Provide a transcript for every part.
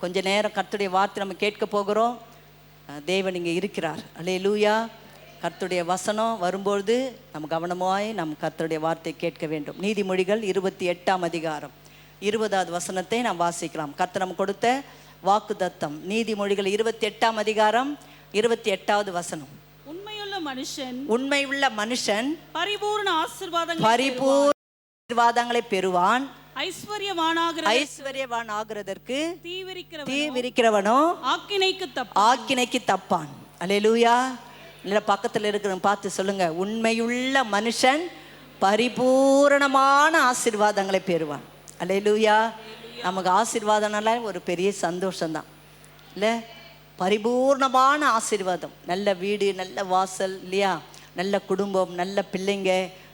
கொஞ்ச நேரம் கர்த்தருடைய வார்த்தை நம்ம கேட்க போகிறோம். தேவன் இங்கே இருக்கிறார். அல்லேலூயா. கர்த்தருடைய வசனம் வரும்பொழுது நம்ம கவனமாய் நம் கர்த்தருடைய வார்த்தை கேட்க வேண்டும். நீதிமொழிகள் 28ஆம் அதிகாரம் 20வது வசனத்தை நாம் வாசிக்கலாம். கர்த்தர் நம்ம கொடுத்த வாக்கு தத்தம். நீதிமொழிகள் 28ஆம் அதிகாரம் 28வது வசனம். உண்மையுள்ள மனுஷன் பரிபூர்ண ஆசீர்வாதங்களை பெறுவான். ஐஸ்வர்யவான் ஆகிறதற்கு தீவிரிக்கிறவனோ ஆக்கினைக்கு தப்பான். அல்லேலூயா. இல்லை, பக்கத்தில் இருக்கிறவங்க பார்த்து சொல்லுங்க, உண்மையுள்ள மனுஷன் பரிபூரணமான ஆசீர்வாதங்களை பெறுவான். அல்லேலூயா. நமக்கு ஆசீர்வாதம்னால ஒரு பெரிய சந்தோஷம்தான் இல்லை? பரிபூர்ணமான ஆசீர்வாதம். நல்ல வீடு, நல்ல வாசல் இல்லையா, நல்ல குடும்பம், நல்ல பிள்ளைங்க,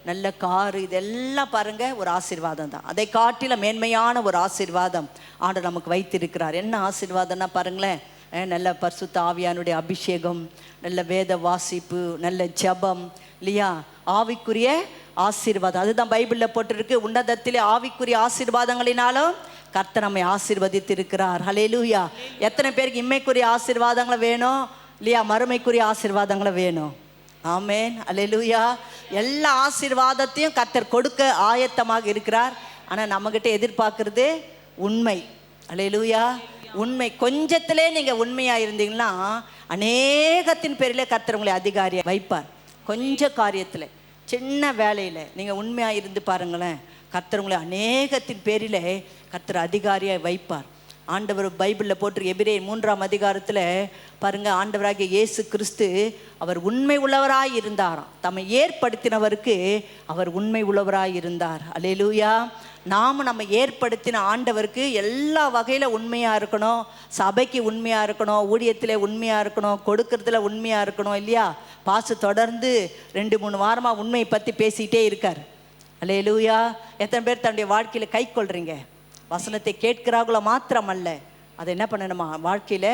நல்ல காரு, இதெல்லாம் பாருங்க ஒரு ஆசீர்வாதம் தான். அதை காட்டில மேன்மையான ஒரு ஆசீர்வாதம் ஆண்டவர் நமக்கு வைத்திருக்கிறார். என்ன ஆசீர்வாதம்னா பாருங்களேன், நல்ல பரிசுத்த ஆவியானுடைய அபிஷேகம், நல்ல வேத வாசிப்பு, நல்ல ஜெபம் இல்லையா, ஆவிக்குரிய ஆசீர்வாதம். அதுதான் பைபிளில் போட்டிருக்கு. உன்னதத்திலே ஆவிக்குரிய ஆசீர்வாதங்களினாலும் கர்த்தர் நம்மை ஆசீர்வதித்திருக்கிறார். ஹல்லேலூயா. எத்தனை பேருக்கு இம்மைக்குரிய ஆசீர்வாதங்களை வேணும் இல்லையா, மறுமைக்குரிய ஆசீர்வாதங்களை வேணும்? ஆமென். அல்லேலூயா. எல்லா ஆசீர்வாதத்தையும் கர்த்தர் கொடுக்க ஆயத்தமாக இருக்கிறார். ஆனால் நம்மகிட்ட எதிர்பார்க்கறது உண்மை. அல்லேலூயா. உண்மை. கொஞ்சத்திலே நீங்கள் உண்மையாக இருந்தீங்கன்னா அநேகத்தின் பேரில் கர்த்தர் உங்களை அதிகாரியாக வைப்பார். கொஞ்ச காரியத்தில், சின்ன வேலையில் நீங்கள் உண்மையாக இருந்து பாருங்களேன், கர்த்தர் உங்களை அநேகத்தின் பேரில் கர்த்தர் அதிகாரியாக வைப்பார். ஆண்டவர் பைபிளில் போட்டு எபிரேயர் 3ஆம் அதிகாரத்தில் பாருங்க, ஆண்டவராகிய இயேசு கிறிஸ்து அவர் உண்மை உள்ளவராய் இருந்தாராம். தம்மை ஏற்படுத்தினவருக்கு அவர் உண்மை உள்ளவராய் இருந்தார். அல்லேலூயா. நாம் நம்ம ஏற்படுத்தின ஆண்டவருக்கு எல்லா வகையில் உண்மையாக இருக்கணும். சபைக்கு உண்மையாக இருக்கணும், ஊழியத்தில் உண்மையாக இருக்கணும், கொடுக்கறதுல உண்மையாக இருக்கணும் இல்லையா. பாசு தொடர்ந்து 2-3 வாரமாக உண்மையை பற்றி பேசிக்கிட்டே இருக்கார். அல்லேலூயா. எத்தனை பேர் தன்னுடைய வாழ்க்கையில் கை கொள்றீங்க? வசனத்தை கேட்கிறார்களோ மாத்திரமல்ல, அதை என்ன பண்ணணுமா, வாழ்க்கையில்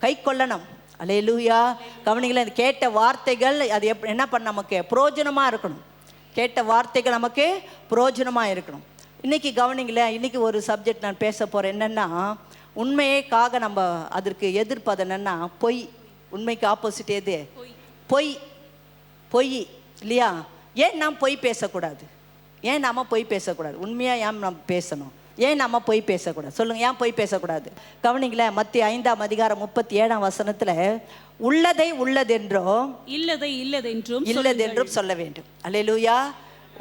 கை கொள்ளணும். அல்லேலூயா. கவனிங்களேன், அது கேட்ட வார்த்தைகள் அது என்ன பண்ண நமக்கு பிரயோஜனமாக இருக்கணும். கேட்ட வார்த்தைகள் நமக்கு பிரயோஜனமாக இருக்கணும். இன்றைக்கி கவனிங்களேன், இன்றைக்கி ஒரு சப்ஜெக்ட் நான் பேச போகிறேன். என்னென்னா, உண்மையைக்காக நம்ம அதற்கு எதிர்ப்பது என்னென்னா பொய். உண்மைக்கு ஆப்போசிட் எது? பொய். பொய் இல்லையா. ஏன் நாம் பொய் பேசக்கூடாது? ஏன் நாம் பொய் பேசக்கூடாது? உண்மையாக ஏன் நம்ம பேசணும்? ஏன் நம்ம பொய் பேசக்கூடாது? சொல்லுங்கள், ஏன் பொய் பேசக்கூடாது? கவனிங்களேன், மத்திய 5ஆம் அதிகாரம் 37ஆம் வசனத்தில் உள்ளதை உள்ளதென்றும் இல்லதென்றும் சொல்ல வேண்டும். அல்லேலூயா.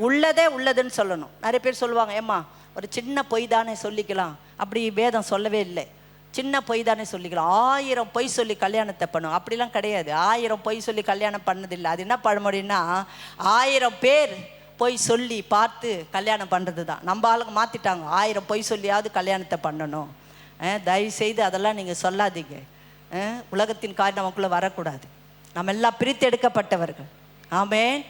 உள்ளதே உள்ளதுன்னு சொல்லணும். நிறைய பேர் சொல்லுவாங்க, ஏம்மா ஒரு சின்ன பொய் தானே சொல்லிக்கலாம். அப்படி வேதம் சொல்லவே இல்லை. சின்ன பொய் தானே சொல்லிக்கலாம். 1000 பொய் சொல்லி கல்யாணத்தை பண்ணும். அப்படிலாம் கிடையாது. 1000 பொய் சொல்லி கல்யாணம் பண்ணதில்லை. அது என்ன பழமொழின்னா, 1000 பேர் பொய் சொல்லி பார்த்து கல்யாணம் பண்ணுறது தான். நம்ம ஆளுங்க மாற்றிட்டாங்க, 1000 பொய் சொல்லியாவது கல்யாணத்தை பண்ணணும். தயவுசெய்து அதெல்லாம் நீங்கள் சொல்லாதீங்க. உலகத்தின் காரியம் நமக்குள்ளே வரக்கூடாது. நம்ம எல்லாம் பிரித்து எடுக்கப்பட்டவர்கள். ஆமென்.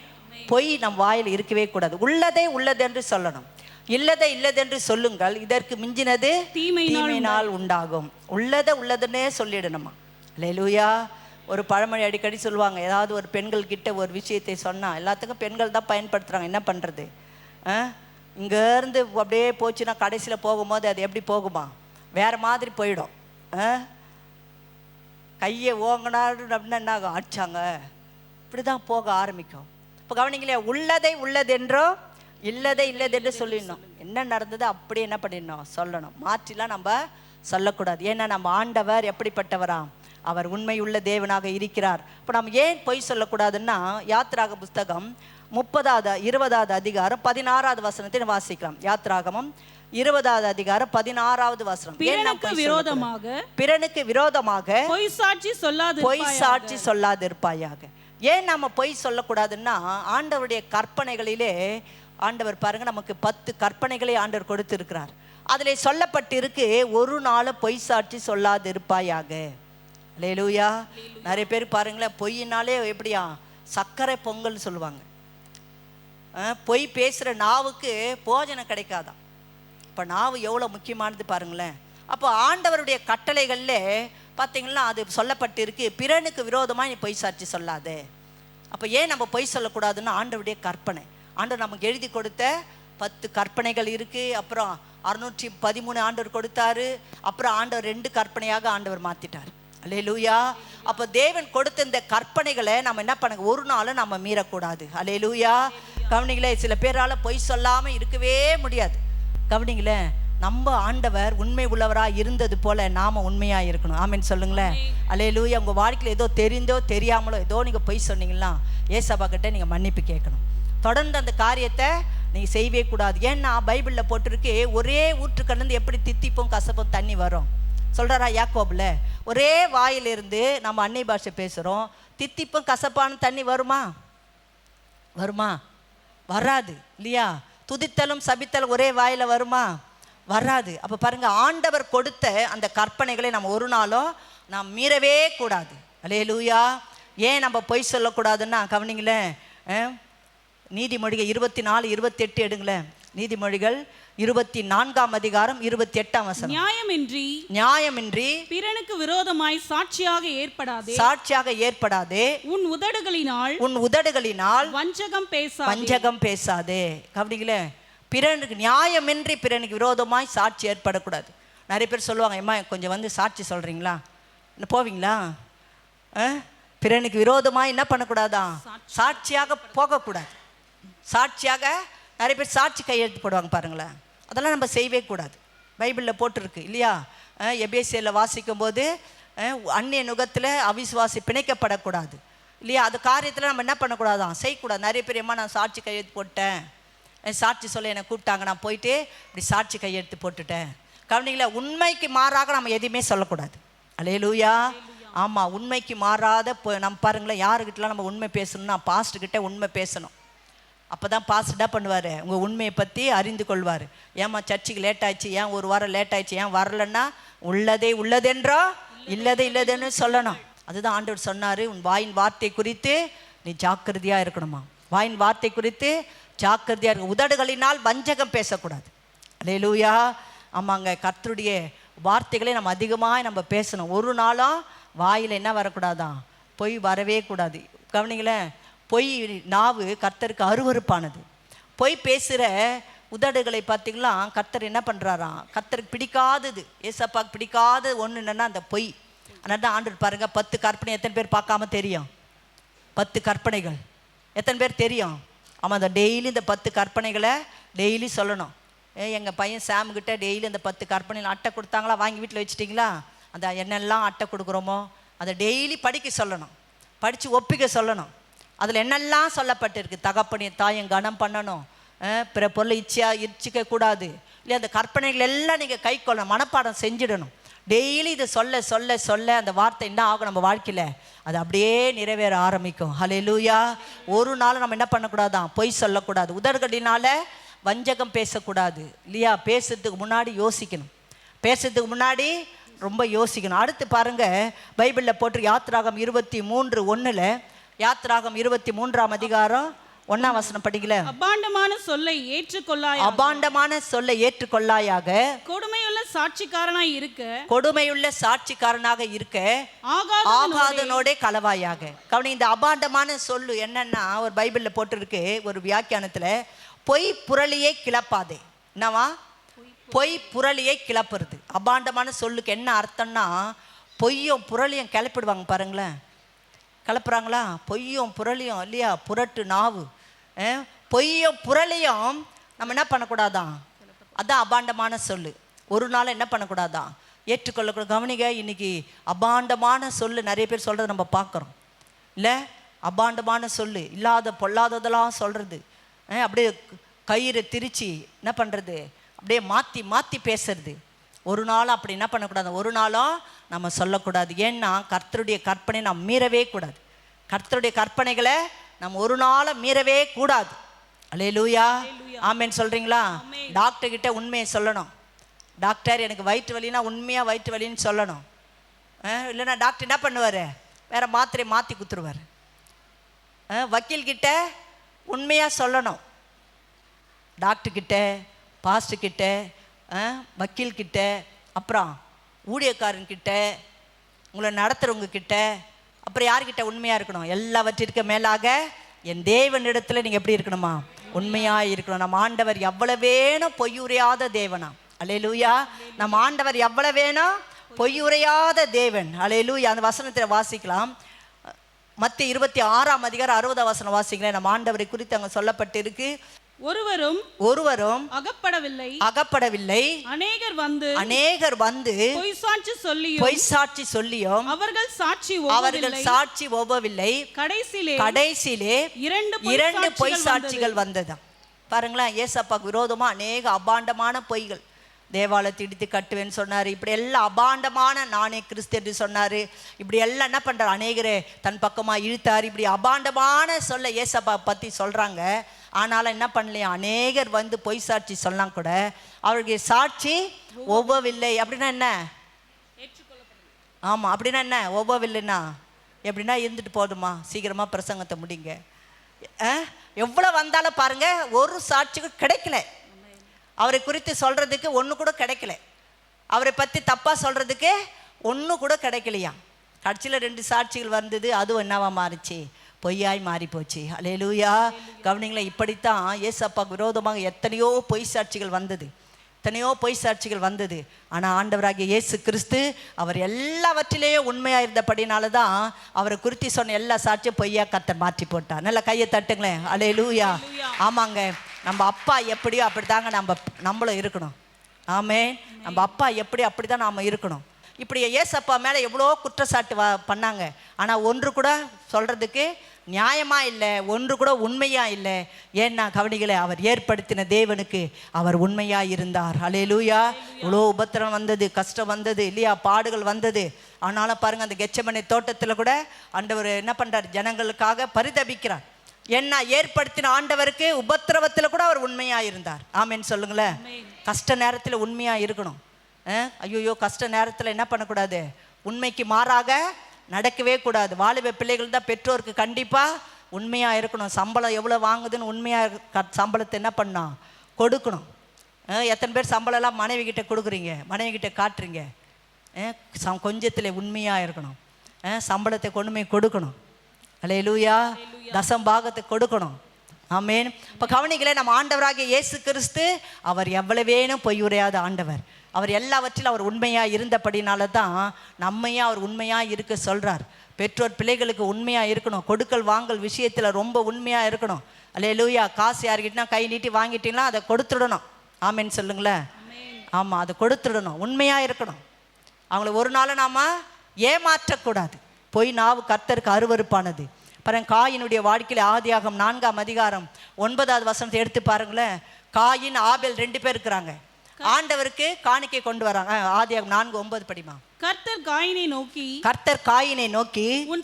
பொய் நம் வாயில் இருக்கவே கூடாது. உள்ளதை உள்ளதென்று சொல்லணும், இல்லதை இல்லதென்று சொல்லுங்கள், இதற்கு மிஞ்சினது தீமையினால் உண்டாகும். உள்ளதை உள்ளதுன்னே சொல்லிடணுமா. அல்லேலூயா. ஒரு பழமொழி அடிக்கடி சொல்லுவாங்க, ஏதாவது ஒரு பெண்கள் கிட்ட ஒரு விஷயத்தை சொன்னால் எல்லாத்துக்கும் பெண்கள் தான் பயன்படுத்துகிறாங்க. என்ன பண்ணுறது? இங்கேருந்து அப்படியே போச்சுன்னா கடைசியில் போகும்போது அது எப்படி போகுமா, வேறு மாதிரி போயிடும். கையை ஓங்கினாரு அப்படின்னா என்ன ஆகும், அடிச்சாங்க, இப்படி தான் போக ஆரம்பிக்கும். இப்போ கவனிங்களே, உள்ளதை உள்ளதென்றோ இல்லதை இல்லதென்று சொல்லிடணும். என்ன நடந்தது அப்படி என்ன பண்ணிடணும், சொல்லணும். மாற்றிலாம் நம்ம சொல்லக்கூடாது. ஏன்னா நம்ம ஆண்டவர் எப்படிப்பட்டவராம், அவர் உண்மையுள்ள தேவனாக இருக்கிறார். இப்போ நம்ம ஏன் பொய் சொல்லக்கூடாதுன்னா, யாத்திராக புஸ்தகம் 20வது அதிகாரம் 16வது வசனத்தை வாசிக்கலாம். யாத்திராகமம் 20வது அதிகாரம் 16வது வசனம். பிறனுக்கு விரோதமாக பொய் சாட்சி சொல்லாதிருப்பாயாக. ஏன் நம்ம பொய் சொல்லக்கூடாதுன்னா, ஆண்டவருடைய கற்பனைகளிலே ஆண்டவர் பாருங்க, நமக்கு 10 கற்பனைகளை ஆண்டவர் கொடுத்திருக்கிறார். அதில் சொல்லப்பட்டிருக்கு, ஒரு நாள் பொய் சாட்சி சொல்லாதிருப்பாயாக. அல்லேலூயா. நிறைய பேர் பாருங்களேன், பொய்யினாலே எப்படியா சர்க்கரை பொங்கல் சொல்லுவாங்க. பொய் பேசுகிற நாவுக்கு போஜனம் கிடைக்காதான். இப்போ நாவு எவ்வளோ முக்கியமானது பாருங்களேன். அப்போ ஆண்டவருடைய கட்டளைகளில் பார்த்தீங்கன்னா அது சொல்லப்பட்டிருக்கு, பிறனுக்கு விரோதமாக நீ பொய் சாட்சி சொல்லாதே. அப்போ ஏன் நம்ம பொய் சொல்லக்கூடாதுன்னா, ஆண்டவருடைய கற்பனை. ஆண்டவர் நமக்கு எழுதி கொடுத்த 10 கற்பனைகள் இருக்குது. அப்புறம் 613 ஆண்டவர் கொடுத்தாரு. அப்புறம் ஆண்டவர் 2 கற்பனையாக ஆண்டவர் மாற்றிட்டார். அல்லேலூயா. அப்போ தேவன் கொடுத்த இந்த கற்பனைகளை நம்ம என்ன பண்ணுங்க, ஒரு நாளும் நம்ம மீறக்கூடாது. அல்லேலூயா. கவனிங்களே, சில பேரால் பொய் சொல்லாமல் இருக்கவே முடியாது. கவனிங்களே, நம்ம ஆண்டவர் உண்மை உள்ளவராக இருந்தது போல நாம உண்மையாக இருக்கணும். ஆமேன்னு சொல்லுங்களேன். அல்லேலூயா. உங்கள் வாழ்க்கையில் ஏதோ தெரிந்தோ தெரியாமலோ ஏதோ நீங்கள் பொய் சொன்னீங்கன்னா ஏசப்பா கிட்ட நீங்கள் மன்னிப்பு கேட்கணும். தொடர்ந்து அந்த காரியத்தை நீங்கள் செய்யவே கூடாது. ஏன்னா பைபிளில் போட்டிருக்கு, ஒரே ஊற்றுக்கண்ணிருந்து எப்படி தித்திப்பும் கசப்பும் தண்ணி வரும் சொல்கிறாரா யாக்கோபில். ஒரே வாயிலிருந்து நம்ம அன்னை பாஷை பேசுகிறோம், தித்திப்பும் கசப்பான தண்ணி வருமா? வருமா? வராது இல்லையா? துதித்தலும் சபித்தலும் ஒரே வாயில் வருமா? வராது. அப்போ பாருங்கள், ஆண்டவர் கொடுத்த அந்த கற்பனைகளை நம்ம ஒரு நாளும் நாம் மீறவே கூடாது. அல்லேலூயா. ஏன் நம்ம பொய் சொல்லக்கூடாதுன்னா கவனிங்களேன், நீதிமொழிகள் 24:28 எடுங்களேன். நீதிமொழிகள் 24ஆம் அதிகாரம் 28ஆம் வசனம். நியாயமின்றி பிறனுக்கு விரோதமாய் சாட்சியாக ஏற்படாதே உன் உதடுகளினால் வஞ்சகம் பேசாதே. கவனிங்களே, பிறனுக்கு நியாயமின்றி பிறனுக்கு விரோதமாய் சாட்சி ஏற்படக்கூடாது. நிறைய பேர் சொல்லுவாங்க, அம்மா கொஞ்சம் வந்து சாட்சி சொல்கிறீங்களா, போவீங்களா? பிறனுக்கு விரோதமாக என்ன பண்ணக்கூடாதான்? சாட்சியாக போகக்கூடாது. சாட்சியாக நிறைய பேர் சாட்சி கையெழுத்து போடுவாங்க பாருங்களேன். அதெல்லாம் நம்ம செய்யவே கூடாது. பைபிளில் போட்டிருக்கு இல்லையா? எபேசியரில் வாசிக்கும் போது அந்நிய நுகத்தில் அவிசுவாசி பிணைக்கப்படக்கூடாது இல்லையா? அது காரியத்தில் நம்ம என்ன பண்ணக்கூடாதான்? செய்யக்கூடாது. நிறைய பேர் நான் சாட்சி கையெழுத்து போட்டேன், சாட்சி சொல்ல என்னை கூப்பிட்டாங்க, நான் போயிட்டு இப்படி சாட்சி கையெழுத்து போட்டுட்டேன். கவனிங்களா, உண்மைக்கு மாறாக நம்ம எதுவுமே சொல்லக்கூடாது. அல்லேலூயா. ஆமாம், உண்மைக்கு மாறாத நம்ம பாருங்களேன், யாருக்கிட்டலாம் நம்ம உண்மை பேசணும்னா பாஸ்ட்டுக்கிட்ட உண்மை பேசணும். அப்போ தான் பாஸ்ட் என்ன பண்ணுவார், உங்கள் உண்மையை பற்றி அறிந்து கொள்வார். ஏம்மா சர்ச்சுக்கு லேட் ஆயிடுச்சு, ஏன் ஒரு வாரம் லேட் ஆயிடுச்சு, ஏன் வரலன்னா உள்ளதே உள்ளதென்றோ இல்லதுன்னு சொல்லணும். அதுதான் ஆண்டவர் சொன்னார், உன் வாயின் வார்த்தை குறித்து நீ ஜாக்கிரதையாக இருக்கணுமா. வாயின் வார்த்தை குறித்து ஜாக்கிரதையாக இருக்க, உதடுகளினால் வஞ்சகம் பேசக்கூடாது. அல்லேலூயா. ஆமாங்க, கர்த்தருடைய வார்த்தைகளை நம்ம அதிகமாக நம்ம பேசணும். ஒரு நாளும் வாயில் என்ன வரக்கூடாதான்? பொய் வரவே கூடாது. கவனிங்களேன், பொய் நாவு கர்த்தருக்கு அருவருப்பானது. பொய் பேசுகிற உதடுகளை பார்த்திங்களா கர்த்தர் என்ன பண்ணுறாராம்? கர்த்தருக்கு பிடிக்காதது, ஏசப்பாக்கு பிடிக்காதது ஒன்று என்னென்னா அந்த பொய். அதனால தான் ஆண்டவர் பாருங்கள், 10 கற்பனை எத்தனை பேர் பார்க்காம தெரியும்? 10 கற்பனைகள் எத்தனை பேர் தெரியும்? ஆமாம், அந்த டெய்லி இந்த 10 கற்பனைகளை டெய்லி சொல்லணும். எங்கள் பையன் சாமுக்கிட்ட டெய்லி அந்த 10 கற்பனைகள் அட்டை கொடுத்தாங்களா, வாங்கி வீட்டில் வச்சுட்டிங்களா? அந்த என்னெல்லாம் அட்டை கொடுக்குறோமோ அதை டெய்லி படிக்க சொல்லணும், படித்து ஒப்பிக்க சொல்லணும். அதில் என்னெல்லாம் சொல்லப்பட்டிருக்கு, தகப்பனையும் தாயும் கனம் பண்ணணும், பிற பொருளை இச்சிக்க கூடாது இல்லையா? அந்த கற்பனைகள் எல்லாம் நீங்கள் கை கொள்ளணும், மனப்பாடம் செஞ்சிடணும். டெய்லி இதை சொல்ல சொல்ல சொல்ல அந்த வார்த்தை என்ன ஆகும் நம்ம வாழ்க்கையில்? அது அப்படியே நிறைவேற ஆரம்பிக்கும். ஹல்லேலூயா. ஒரு நாள் நம்ம என்ன பண்ணக்கூடாதான்? பொய் சொல்லக்கூடாது. உதடுகளினால வஞ்சகம் பேசக்கூடாது இல்லையா? பேசுறதுக்கு முன்னாடி யோசிக்கணும், பேசுறதுக்கு முன்னாடி ரொம்ப யோசிக்கணும். அடுத்து பாருங்கள், பைபிளில் போட்டு யாத்திராகம் 23:1 யாத்திராகம் 23ஆம் அதிகாரம் 1ஆம் வசனம் படிக்கல. அபாண்டமான சொல்லை ஏற்றுக்கொள்ளாயாக கொடுமையுள்ள சாட்சிக்காரனாக இருக்க ஆகாதனோடே களவாயாக. கவனி, இந்த அபாண்டமான சொல்லு என்னன்னா, ஒரு பைபிளில் போட்டிருக்கு ஒரு வியாக்கியானத்தில், பொய் புரளியை கிளப்பாதே. என்னவா? பொய் புரளியை கிளப்புறது. அபாண்டமான சொல்லுக்கு என்ன அர்த்தம்னா, பொய்யும் புரளியும் கிளப்பிடுவாங்க பாருங்களேன். கிளப்புறாங்களா? பொய்யும் புரளியும் இல்லையா? புரட்டு நாவு, பொய்யும் புரளியும் நம்ம என்ன பண்ணக்கூடாதான்? அதான் அபாண்டமான சொல்லு. ஒரு நாள் என்ன பண்ணக்கூடாதான்? ஏற்றுக்கொள்ளக்கூடாது. கவனிங்க, இன்னைக்கு அபாண்டமான சொல்லு நிறைய பேர் சொல்கிறத நம்ம பார்க்குறோம் இல்லை? அபாண்டமான சொல்லு, இல்லாத பொல்லாததெல்லாம் சொல்கிறது, அப்படியே கயிறு திரிச்சு என்ன பண்ணுறது, அப்படியே மாற்றி மாற்றி பேசுறது. ஒரு நாளும் அப்படி என்ன பண்ணக்கூடாது? ஒரு நாளும் நம்ம சொல்லக்கூடாது. ஏன்னா கர்த்தருடைய கற்பனை நாம் மீறவே கூடாது. கர்த்தருடைய கற்பனைகளை நம்ம ஒரு நாளும் மீறவே கூடாது. அல்லேலூயா. ஆமேன் சொல்கிறீங்களா? டாக்டர் கிட்ட உண்மையை சொல்லணும். டாக்டர் எனக்கு வயிற்று வலினா உண்மையாக வயிற்று வலின்னு சொல்லணும். இல்லைன்னா டாக்டர் என்ன பண்ணுவார்? வேறு மாத்திரையை மாற்றி குத்துருவார். வக்கீல்கிட்ட உண்மையாக சொல்லணும். டாக்டர்கிட்ட, பாஸ்டர்கிட்ட, வக்கீல்கிட்ட, அப்புறம் ஊழியக்காரன்கிட்ட, உங்களை நடத்துகிறவங்க கிட்ட, அப்புறம் யார்கிட்ட உண்மையாக இருக்கணும்? எல்லாவற்றிற்கு மேலாக என் தேவனிடத்தில் நீங்கள் எப்படி இருக்கணுமா? உண்மையாக இருக்கணும். நம்ம ஆண்டவர் எவ்வளவு வேணும் பொய்யுரையாத தேவனா. அல்லேலூயா. நம்ம ஆண்டவர் எவ்வளவு வேணும் பொய்யுரையாத தேவன். அல்லேலூயா. அந்த வசனத்தில் வாசிக்கலாம். மத்திய 26ஆம் அதிகாரம் 60ஆம் வசனம் வாசிக்கலாம். நம்ம ஆண்டவரை குறித்து அங்கே சொல்லப்பட்டிருக்கு. ஒருவரும் அகப்படவில்லை. அநேகர் வந்து பொய் சாட்சி சொல்லியும் அவர்கள் சாட்சி ஒவ்வவில்லை. கடைசியிலே இரண்டு பொய் சாட்சிகள் வந்ததாம். பாருங்களேன், ஏசப்பாக்கு விரோதமா அநேக அபாண்டமான பொய்கள். தேவாலயத்தை இடித்து கட்டுவேன்னு சொன்னார். இப்படி எல்லாம் அபாண்டமான நானே கிறிஸ்து என்று சொன்னார். இப்படி எல்லாம் என்ன பண்ணுறார், அநேகரே தன் பக்கமாக இழுத்தார். இப்படி அபாண்டமான சொல்ல ஏசப்பா பற்றி சொல்கிறாங்க. ஆனாலும் என்ன பண்ணலையா, அநேகர் வந்து பொய் சாட்சி சொல்லலாம் கூட அவர்களுடைய சாட்சி ஒவ்வவில்லை. அப்படின்னா என்ன? ஆமாம், அப்படின்னா என்ன ஒவ்வவில்லைன்னா? எப்படின்னா இருந்துட்டு போதுமா, சீக்கிரமாக பிரசங்கத்தை முடிங்க. எவ்வளோ வந்தாலும் பாருங்கள், ஒரு சாட்சிக்கும் கிடைக்கல. அவரை குறித்து சொல்கிறதுக்கு ஒன்று கூட கிடைக்கல. அவரை பற்றி தப்பாக சொல்கிறதுக்கு ஒன்று கூட கிடைக்கலையா. கடைசியில் 2 சாட்சிகள் வந்தது. அதுவும் என்னவா மாறிச்சு, பொய்யாய் மாறி போச்சு. அல்லேலூயா. கவனிங்களேன், இப்படித்தான் ஏசப்பாக்கு விரோதமாக எத்தனையோ பொய் சாட்சிகள் வந்தது. ஆனால் ஆண்டவராகிய இயேசு கிறிஸ்து அவர் எல்லாவற்றிலேயே உண்மையாக இருந்தபடினால தான் அவரை குறித்து சொன்ன எல்லா சாட்சியும் பொய்யா கர்த்தர் மாற்றி போட்டார். நல்லா கையை தட்டுங்களேன். அல்லேலூயா. ஆமாங்க, நம்ம அப்பா எப்படியோ அப்படி தாங்க நம்மளும் இருக்கணும். ஆமென். நம்ம அப்பா எப்படி அப்படி தான் நாம் இருக்கணும். இப்படி ஏசப்பா மேலே எவ்வளோ குற்றச்சாட்டு பண்ணாங்க. ஆனால் ஒன்று கூட சொல்கிறதுக்கு நியாயமாக இல்லை, ஒன்று கூட உண்மையாக இல்லை. ஏன்னா கவனிகளை, அவர் ஏற்படுத்தின தேவனுக்கு அவர் உண்மையாக இருந்தார். அல்லேலூயா. இவ்வளோ உபத்திரம் வந்தது, கஷ்டம் வந்தது இல்லையா, பாடுகள் வந்தது. ஆனாலும் பாருங்கள், அந்த கெச்சமனே தோட்டத்தில் கூட ஆண்டவர் என்ன பண்ணுறார், ஜனங்களுக்காக பரிதபிக்கிறார். என்ன ஏற்படுத்தின ஆண்டவருக்கு உபத்திரவத்தில் கூட அவர் உண்மையாக இருந்தார். ஆமேன்னு சொல்லுங்களேன். கஷ்ட நேரத்தில் உண்மையாக இருக்கணும். ஐயோ, கஷ்ட நேரத்தில் என்ன பண்ணக்கூடாது, உண்மைக்கு மாறாக நடக்கவே கூடாது. வாலிப பிள்ளைகள் தான் பெற்றோருக்கு கண்டிப்பாக உண்மையாக இருக்கணும். சம்பளம் எவ்வளோ வாங்குதுன்னு உண்மையாக சம்பளத்தை என்ன பண்ணணும், கொடுக்கணும். எத்தனை பேர் சம்பளம்லாம் மனைவி கிட்ட கொடுக்குறீங்க, மனைவி கிட்ட காட்டுறீங்க. கொஞ்சத்தில் உண்மையாக இருக்கணும். சம்பளத்தை கொண்டு போய் கொடுக்கணும். அல்லேலூயா. தசம்பாகத்தை கொடுக்கணும். ஆமென். இப்போ கவனிக்கலை, நம்ம ஆண்டவராகிய இயேசு கிறிஸ்து அவர் எவ்வளவேனும் பொய் உரையாத ஆண்டவர். அவர் எல்லாவற்றிலும் அவர் உண்மையாக இருந்தபடினால தான் நம்மையும் அவர் உண்மையாக இருக்க சொல்கிறார். பெற்றோர் பிள்ளைகளுக்கு உண்மையாக இருக்கணும். கொடுக்கல் வாங்கல் விஷயத்தில் ரொம்ப உண்மையாக இருக்கணும். அல்லேலூயா. காசு யார்கிட்டனா கை நீட்டி வாங்கிட்டீங்கன்னா அதை கொடுத்துடணும். ஆமென்னு சொல்லுங்களேன். ஆமாம், அதை கொடுத்துடணும். உண்மையாக இருக்கணும். அவங்கள ஒரு நாள் நாம் ஏமாற்றக்கூடாது. பொய் நாவு கர்த்தருக்கு அருவருப்பானது. பாருங்க, காயினுடைய வாழ்க்கையில் ஆதியாகமம் 4ஆம் அதிகாரம் 9வது வசனத்தை எடுத்து பாருங்களேன். காயின் ஆபேல் 2 பேர் இருக்கிறாங்க. ஆண்டவருக்கு காணிக்கை கொண்டு வராங்க. ஆதியாகமம் 4:9 படிமா. கர்த்தர் காயினை நோக்கி உன்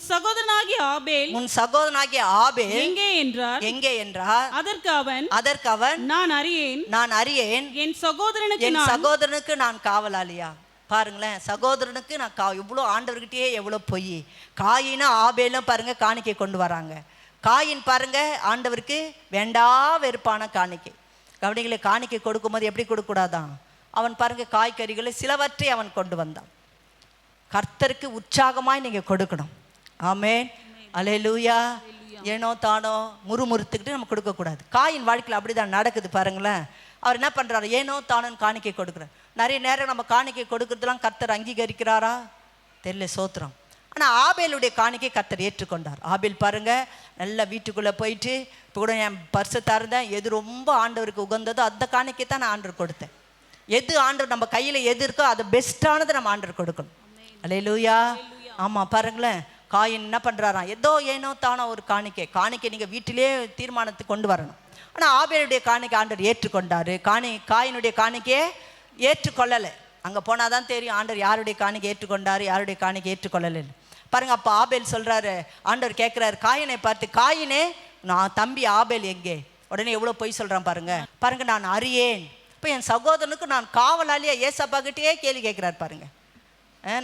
சகோதரனாகிய ஆபேல் எங்கே என்றார். அதற்கு அவன் நான் அறியேன் என் சகோதரனுக்கு நான் காவலாளியா. பாருங்களேன், சகோதரனுக்கு நான் இவ்வளோ ஆண்டவர்கிட்டயே எவ்வளோ பொய். காயினும் ஆபேலும் பாருங்க காணிக்கை கொண்டு வராங்க. காயின் பாருங்க ஆண்டவருக்கு வேண்டா வெறுப்பான காணிக்கை. கவனிகளை, காணிக்கை கொடுக்கும்போது எப்படி கொடுக்கக்கூடாதான், அவன் பாருங்க காய்கறிகளை சிலவற்றை அவன் கொண்டு வந்தான். கர்த்தருக்கு உற்சாகமாய் நீங்கள் கொடுக்கணும். ஆமென். அல்லேலூயா. ஏனோ தானோ முறுமுறுத்துக்கிட்டு நம்ம கொடுக்கக்கூடாது. காயின் வாழ்க்கையில் அப்படி தான் நடக்குது. பாருங்களேன், அவர் என்ன பண்ணுறாரு, ஏனோ தானோன்னு காணிக்கை கொடுக்குறார். நிறைய நேரம் நம்ம காணிக்கை கொடுக்கறதுலாம் கர்த்தர் அங்கீகரிக்கிறாரா தெரியல, சோத்திரம். ஆனால் ஆபேலுடைய காணிக்கை கர்த்தர் ஏற்றுக்கொண்டார். ஆபேல் பாருங்க நல்லா வீட்டுக்குள்ளே போயிட்டு, இப்போ கூட என் பர்ஸை திறந்தேன், எது ரொம்ப ஆண்டவருக்கு உகந்ததோ அந்த காணிக்கை தான் நான் ஆண்டவர் கொடுத்தேன். எது ஆண்டவர் நம்ம கையில் எது இருக்கோ அது பெஸ்ட்டானதை நம்ம ஆண்டவர் கொடுக்கணும். அல்லேலூயா. ஆமாம், பாருங்களேன், காயின் என்ன பண்ணுறாராம், ஏனோ தானோ ஒரு காணிக்கை நீங்கள் வீட்டிலே தீர்மானத்துக்கு கொண்டு வரணும். ஆனால் ஆபேலுடைய காணிக்கை ஆண்டவர் ஏற்றுக்கொண்டார். காயினுடைய காணிக்கையை ஏற்றுக்கொள்ளலை. அங்கே போனால் தான் தெரியும் ஆண்டவர் யாருடைய காணிக்கை ஏற்றுக்கொண்டார், யாருடைய காணிக்கை ஏற்றுக்கொள்ளலை பாருங்கள். அப்போ ஆபேல் சொல்கிறாரு, ஆண்டவர் கேட்குறாரு காயினை பார்த்து, காயினே நான் தம்பி ஆபேல் எங்கே? உடனே எவ்வளோ பொய் சொல்கிறான் பாருங்க. நான் அறியேன். இப்போ என் சகோதரனுக்கு நான் காவலாளியா ஏசப்பா கிட்டேயே கேள்வி கேட்குறாரு பாருங்க.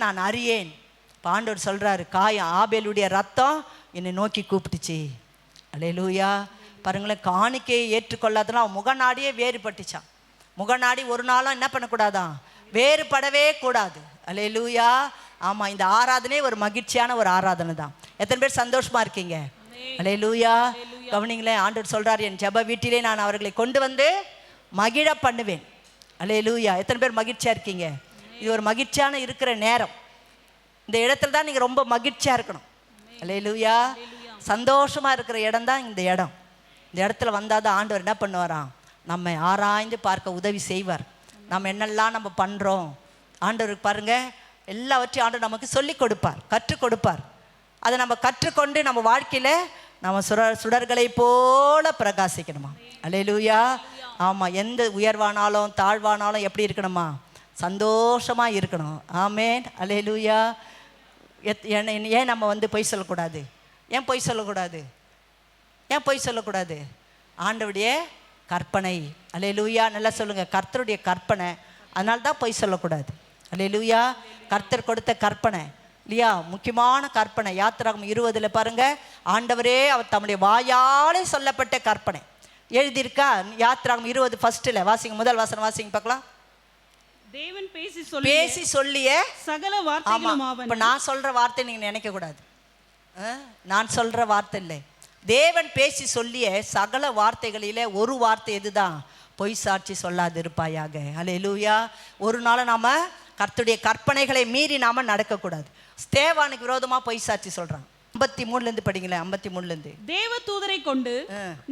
நான் அறியேன். இப்போ ஆண்டவர் சொல்கிறாரு, ஆபேலுடைய ரத்தம் என்னை நோக்கி கூப்பிட்டுச்சு. அல்லேலூயா. பாருங்களேன், காணிக்கையை ஏற்றுக்கொள்ளாதனா அவன் முகநாடியே வேறுபட்டுச்சான். முகநாடி ஒரு நாளும் என்ன பண்ணக்கூடாதான், வேறுபடவே கூடாது. அல்லேலூயா. ஆமாம், இந்த ஆராதனை ஒரு மகிழ்ச்சியான ஒரு ஆராதனை தான். எத்தனை பேர் சந்தோஷமா இருக்கீங்க? அல்லேலூயா. கவனிங்களேன், ஆண்டவர் சொல்றார், என் ஜெப வீட்டிலே நான் அவர்களை கொண்டு வந்து மகிழ பண்ணுவேன். அல்லேலூயா. எத்தனை பேர் மகிழ்ச்சியா இருக்கீங்க? இது ஒரு மகிழ்ச்சியான இருக்கிற நேரம். இந்த இடத்துல தான் நீங்க ரொம்ப மகிழ்ச்சியா இருக்கணும். அல்லேலூயா. சந்தோஷமா இருக்கிற இடம் தான் இந்த இடம். இந்த இடத்துல வந்தாதான் ஆண்டவர் என்ன பண்ணுவாராம், நம்மை ஆராய்ந்து பார்க்க உதவி செய்வார். நம்ம என்னெல்லாம் நம்ம பண்றோம், ஆண்டவருக்கு பாருங்க எல்லாவற்றையும் ஆண்டவர் நமக்கு சொல்லி கொடுப்பார், கற்றுக் கொடுப்பார். அதை நம்ம கற்றுக்கொண்டு நம்ம வாழ்க்கையில நம்ம சுடர்களை போல பிரகாசிக்கணுமா. அல்லேலூயா. ஆமாம், எந்த உயர்வானாலும் தாழ்வானாலும் எப்படி இருக்கணுமா, சந்தோஷமாக இருக்கணும். ஆமேன். அல்லேலூயா. ஏன் நம்ம வந்து பொய் சொல்லக்கூடாது? ஏன் பொய் சொல்லக்கூடாது? ஏன் பொய் சொல்லக்கூடாது? ஆண்டவருடைய கற்பனை. அல்லேலூயா. நல்லா சொல்லுங்கள், கர்த்தருடைய கற்பனை. அதனால தான் பொய் சொல்லக்கூடாது. அல்லேலூயா. கர்த்தர் கொடுத்த கற்பனை இல்லையா, முக்கியமான கற்பனை. யாத்திராகமம் 20 பாருங்க, ஆண்டவரே அவர் தம்முடைய வாயாலே சொல்லப்பட்ட கற்பனை எழுதியிருக்கா. யாத்திராகமம் 20 ஃபர்ஸ்ட்ல வாசிங்க, முதல் வசனம் வாசிங்க பார்க்கலாம். தேவன் பேசி சொல்லிய சகல வார்த்தைகளும் ஆவன. இப்ப நான் சொல்ற வார்த்தை நீங்க நினைக்க கூடாது, நான் சொல்ற வார்த்தை இல்லை. தேவன் பேசி சொல்லிய சகல வார்த்தைகளிலே ஒரு வார்த்தை எதுதான், பொய் சாட்சி சொல்லாது இருப்பாயாக. அல்லேலூயா. ஒரு நாள் நாம கர்த்தருடைய கற்பனைகளை மீறி நாம நடக்கக்கூடாது. ஸ்தேவானுக்கு விரோதமா பொய் சாட்சி சொல்றான். 53 படிங்களேன். 53 தேவ தூதரை கொண்டு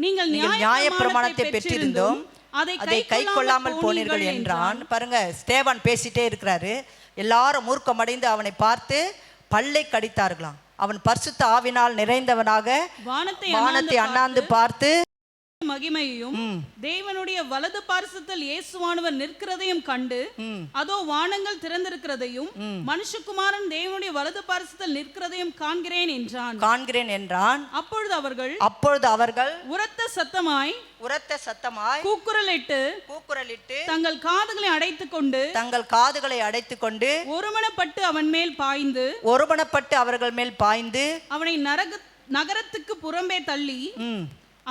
நீங்கள் நியாயப்பிரமாணத்தை பெற்றிருந்தோம், அதை கை கொள்ளாமல் போனீர்கள் என்றான். பாருங்க, ஸ்தேவான் பேசிட்டே இருக்கிறாரு. எல்லாரும் மூர்க்கமடைந்து அவனை பார்த்து பல்லை கடித்தார்களாம். அவன் பரிசுத்த ஆவினால் நிறைந்தவனாக வானத்தை அண்ணாந்து பார்த்து மகிமையையும் தேவனுடைய வலது பார்சத்தில் இயேசுவானவர் நிற்கிறதையும் கண்டு, அதோ வானங்கள் திறந்திருக்கிறதையும் மனுஷகுமாரன் தேவனுடைய வலது பார்சத்தில் நிற்கிறதையும் காண்கிறேன் என்றான். அப்பொழுது அவர்கள் உரத்த சத்தமாய் கூக்குரலிட்டு தங்கள் காதுகளை அடைத்துக் கொண்டு ஒருமனப்பட்டு அவர்கள் மேல் பாய்ந்து அவனை நகரத்துக்கு புறம்பே தள்ளி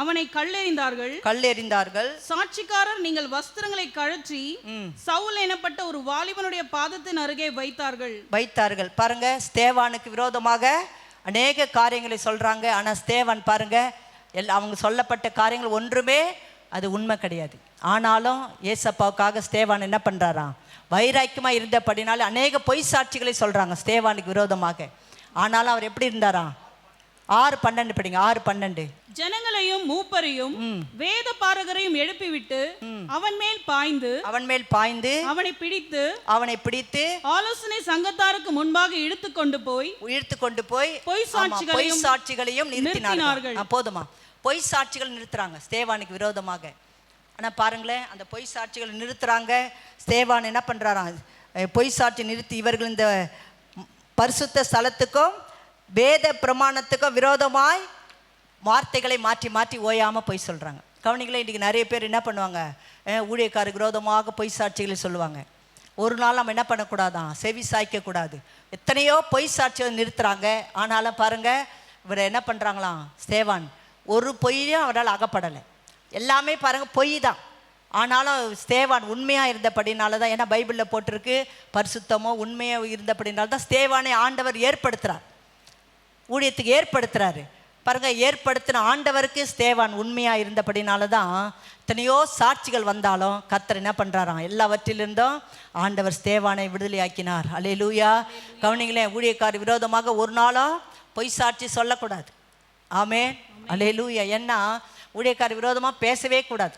அவனை கல்லெறிந்தார்கள். சாட்சிக்காரர் நீங்கள் வஸ்திரங்களை கழற்றி சவுல் எனப்பட்ட ஒரு வாலிபனுடைய பாதத்தின் அருகே வைத்தார்கள். பாருங்க, ஸ்தேவானுக்கு விரோதமாக அநேக காரியங்களை சொல்றாங்க. ஆனா ஸ்தேவான் பாருங்க, அவங்க சொல்லப்பட்ட காரியங்கள் ஒன்றுமே அது உண்மை கிடையாது. ஆனாலும் ஏசப்பாவுக்காக ஸ்தேவான் என்ன பண்றாராம், வைராக்கியமா இருந்தபடினால அநேக பொய் சாட்சிகளை சொல்றாங்க ஸ்தேவானுக்கு விரோதமாக. ஆனாலும் அவர் எப்படி இருந்தாராம்? 6:12 படிங்க. 6:12 ஜனங்களையும் மூப்பரையும் வேத பாரகரையும் எழுப்பிவிட்டு அவன் மேல் பாய்ந்து அவனை பிடித்து ஆலோசனை சங்கத்தாருக்கு முன்பாக இழுத்து கொண்டு போய் பொய் சாட்சிகளையும் நிறுத்தினார்கள். போதுமா? பொய் சாட்சிகள் நிறுத்துறாங்க ஸ்தேவானுக்கு விரோதமாக. ஆனா பாருங்களேன், அந்த பொய் சாட்சிகள் நிறுத்துறாங்க. ஸ்தேவான் என்ன பண்றாராம், பொய் சாட்சி நிறுத்தி இவர்கள் இந்த பரிசுத்த ஸ்தலத்துக்கும் வேத பிரமாணத்துக்கும் விரோதமாய் வார்த்தைகளை மாற்றி ஓயாமல் பொய் சொல்கிறாங்க. கவனிங்களே, இன்றைக்கி நிறைய பேர் என்ன பண்ணுவாங்க, ஊழியக்காரருக்கு விரோதமாக பொய் சாட்சிகளை சொல்லுவாங்க. ஒரு நாள் நம்ம என்ன பண்ணக்கூடாதான், செவி சாய்க்கக்கூடாது. எத்தனையோ பொய் சாட்சியை நிறுத்துகிறாங்க. ஆனாலும் பாருங்கள், இவரை என்ன பண்ணுறாங்களாம், ஸ்தேவான் ஒரு பொய்யும் அவரால் அகப்படலை. எல்லாமே பாருங்கள் பொய் தான். ஆனாலும் ஸ்தேவான் உண்மையாக இருந்தபடினால தான், ஏன்னா பைபிளில் போட்டிருக்கு, பரிசுத்தமோ உண்மையாக இருந்தபடினால தான் ஸ்தேவானை ஆண்டவர் ஏற்படுத்துகிறார், ஊழியத்துக்கு ஏற்படுத்துகிறாரு. பாருங்க, ஏற்படுத்தின ஆண்டவருக்கு ஸ்தேவான் உண்மையாக இருந்தபடினால தான் எத்தனையோ சாட்சிகள் வந்தாலும் கர்த்தர் என்ன பண்ணுறாராம், எல்லாவற்றிலிருந்தும் ஆண்டவர் ஸ்தேவானை விடுதலையாக்கினார். அல்லேலூயா. கவனிங்களேன், ஊழியக்கார விரோதமாக ஒரு நாளும் பொய் சாட்சி சொல்லக்கூடாது. ஆமென். அல்லேலூயா. ஏன்னா ஊழியக்கார விரோதமாக பேசவே கூடாது.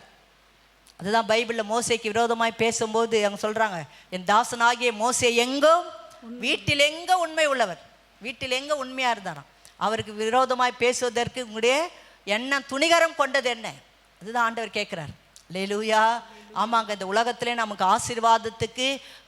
அதுதான் பைபிளில் மோசேக்கு விரோதமாய் பேசும்போது அவங்க சொல்கிறாங்க, என் தாசனாகிய மோசே எங்கும் வீட்டில் எங்க உண்மை உள்ளவர், வீட்டில் எங்கே உண்மையாக இருந்தாராம். அவருக்கு விரோதமாய் பேசுவதற்கு உங்களுடைய எண்ணம் துணிகரம் கொண்டது என்ன? அதுதான் ஆண்டவர் கேட்குறார். அல்லேலூயா. ஆமாங்க, இந்த உலகத்திலே நமக்கு ஆசீர்வாதத்துக்கு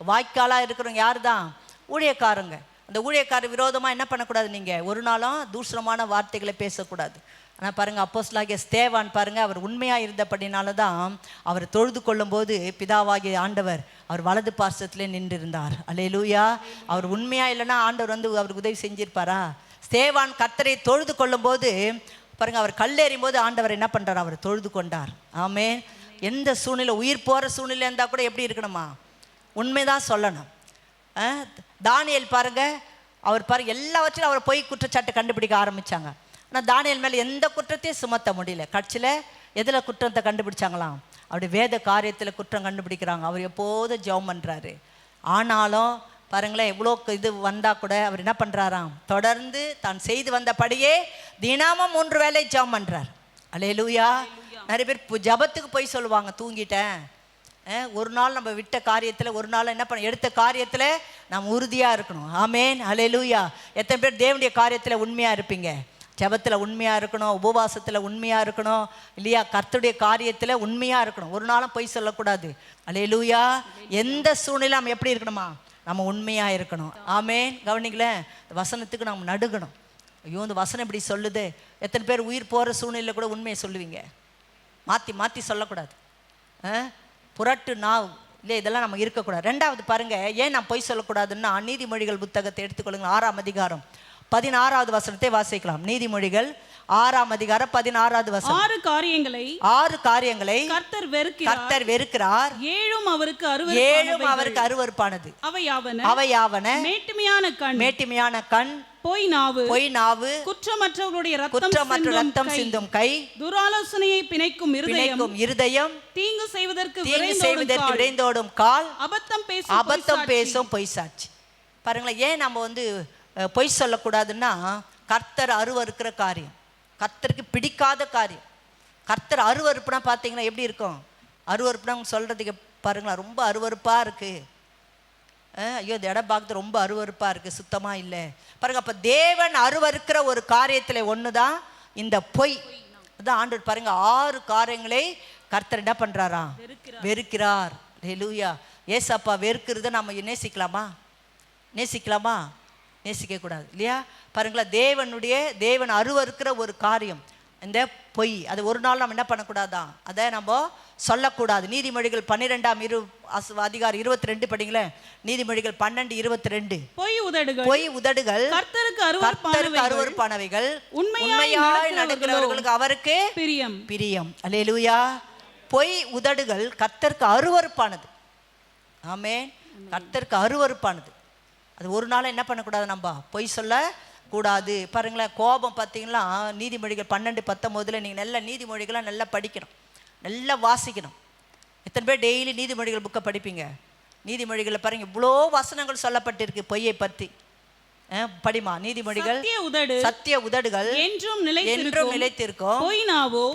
வாய்க்காலாக இருக்கிறவங்க யார் தான்? ஊழியக்காரங்க. அந்த ஊழியக்கார விரோதமாக என்ன பண்ணக்கூடாது, நீங்கள் ஒரு நாளும் தூஷணமான வார்த்தைகளை பேசக்கூடாது. ஆனால் பாருங்கள், அப்போஸ்தலனாகிய ஸ்தேவான் பாருங்கள், அவர் உண்மையாக இருந்தபடினால தான் அவர் தொழுது கொள்ளும்போது பிதாவாகிய ஆண்டவர் அவர் வலது பார்சத்திலே நின்றிருந்தார். அல்லேலூயா. அவர் உண்மையாக இல்லைன்னா ஆண்டவர் வந்து அவருக்கு உதவி செஞ்சிருப்பாரா? ஸ்தேவான் கர்த்தரை தொழுது கொள்ளும்போது பாருங்கள், அவர் கல்லெறியும் போது ஆண்டவர் என்ன பண்ணுறார், அவர் தொழுது கொண்டார். ஆமென். எந்த சூழ்நிலை, உயிர் போகிற சூழ்நிலை இருந்தால் கூட எப்படி இருக்கணுமா, உண்மைதான் சொல்லணும். தானியேல் பாருங்கள், அவர் பாருங்கள் எல்லாவற்றிலும் அவரை பொய் குற்றச்சாட்டு கண்டுபிடிக்க ஆரம்பித்தாங்க. ஆனால் தானியேல் மேலே எந்த குற்றத்தையும் சுமத்த முடியல. கட்சியில் எதில் குற்றத்தை கண்டுபிடிச்சாங்களாம்? அப்படி வேத காரியத்தில் குற்றம் கண்டுபிடிக்கிறாங்க. அவர் எப்போதும் ஜெபம் பண்ணுறாரு. ஆனாலும் பாருங்களேன், எவ்வளோ இது வந்தால் கூட அவர் என்ன பண்ணுறாராம்? தொடர்ந்து தான் செய்து வந்தபடியே தினமும் 3 வேளை ஜெபம் பண்ணுறார். அல்லேலூயா. நிறைய பேர் ஜபத்துக்கு போய் சொல்லுவாங்க, தூங்கிட்டேன். ஒரு நாள் நம்ம விட்ட காரியத்தில், ஒரு நாள் என்ன பண்ண எடுத்த காரியத்தில் நாம் உறுதியாக இருக்கணும். ஆமேன். அல்லேலூயா. எத்தனை பேர் தேவனுடைய காரியத்தில் உண்மையாக இருப்பீங்க? ஜபத்தில் உண்மையாக இருக்கணும், உபவாசத்தில் உண்மையாக இருக்கணும் இல்லையா? கர்த்தருடைய காரியத்தில் உண்மையாக இருக்கணும். ஒரு நாளும் பொய் சொல்லக்கூடாது. அல்லேலூயா. எந்த சூழ்நிலை நம்ம எப்படி இருக்கணுமா? நம்ம உண்மையாக இருக்கணும். ஆமேன். கவனிங்களேன், வசனத்துக்கு நம்ம நடுகணும். ஐயோ இந்த வசனம் இப்படி சொல்லுது. எத்தனை பேர் உயிர் போகிற சூழ்நிலையில் கூட உண்மையை சொல்லுவீங்க? மாற்றி மாற்றி சொல்லக்கூடாது. புரட்டு நாவ் இல்லை, இதெல்லாம் நம்ம இருக்கக்கூடாது. 2வது பாருங்கள், ஏன் நான் பொய் சொல்லக்கூடாதுன்னா, நீதிமொழிகள் புத்தகத்தை எடுத்துக்கொள்ளுங்க. 6ஆம் அதிகாரம் 16வது வசனத்தை வாசிக்கலாம். நீதிமொழிகள் 6ஆம் அதிகாரம் 16வது வசனம். 6 காரியங்களை கர்த்தர் வெறுக்கிறார், 7 அவருக்கு அருவருப்பானது. அவையாவன மேட்டிமையான கண், பொய் நாவு, குற்றமற்றவர்களுடைய ரத்தம் சிந்தும் கை, துராலோசனையை பிணைக்கும் இருதயம், தீங்கு செய்வதற்கு விரைந்தோடும் கால், அபத்தம் பேசும் பொய் சாட்சி. பாருங்களேன், ஏன் நம்ம பொய் சொல்லக்கூடாதுன்னா, கர்த்தர் அருவருக்கிற காரியம், கர்த்தருக்கு பிடிக்காத காரியம். கர்த்தர் அருவருப்புனா பார்த்தீங்கன்னா எப்படி இருக்கும்? அருவருப்புனா சொல்கிறதுக்கு பாருங்களா, ரொம்ப அருவருப்பாக இருக்குது. ஐயோ இந்த இடம் பார்க்குறது ரொம்ப அருவருப்பாக இருக்குது, சுத்தமாக இல்லை பாருங்கள். அப்போ தேவன் அருவருக்கிற ஒரு காரியத்தில் ஒன்று தான் இந்த பொய். அதுதான் ஆண்டவர் பாருங்கள், 6 காரியங்களை கர்த்தர் என்ன பண்ணுறாரா? வெறுக்கிறார். ஹல்லேலூயா. ஏசப்பா வெறுக்கிறத நம்ம நேசிக்கலாமா? நேசிக்கக்கூடாது இல்லையா? பாருங்களேன், தேவன் அருவருக்கிற ஒரு காரியம் இந்த பொய். அது ஒரு நாள் நம்ம என்ன பண்ணக்கூடாதான்? அதை நம்ம சொல்லக்கூடாது. நீதிமொழிகள் 12ஆம் அதிகாரம் 22 படிங்களேன். நீதிமொழிகள் 12:22. பொய் உதடுகள் கர்த்தருக்கு அருவருப்பானவைகள், உண்மையாய் நடக்கிறவர்களுக்கு அவருக்கு பிரியம். அல்லேலூயா. பொய் உதடுகள் கர்த்தருக்கு அருவருப்பானது. ஆமென். கர்த்தருக்கு அருவருப்பானது. அது ஒரு நாள் என்ன பண்ணக்கூடாது? நம்ம பொய் சொல்ல கூடாது. பாருங்களேன், கோபம் பார்த்தீங்கன்னா நீதிமொழிகள் 12:19 நீங்கள் நல்ல நீதிமொழிகளை நல்லா படிக்கணும், நல்லா வாசிக்கணும். எத்தனை பேர் டெய்லி நீதிமொழிகள் புக்கை படிப்பீங்க? நீதிமொழிகளை பாருங்க, இவ்வளோ வசனங்கள் சொல்லப்பட்டிருக்கு பொய்யை பற்றி. படிமா. நீதிமொழிகள் சத்திய உதடுகள் என்றும் நிலைத்திருக்கும்,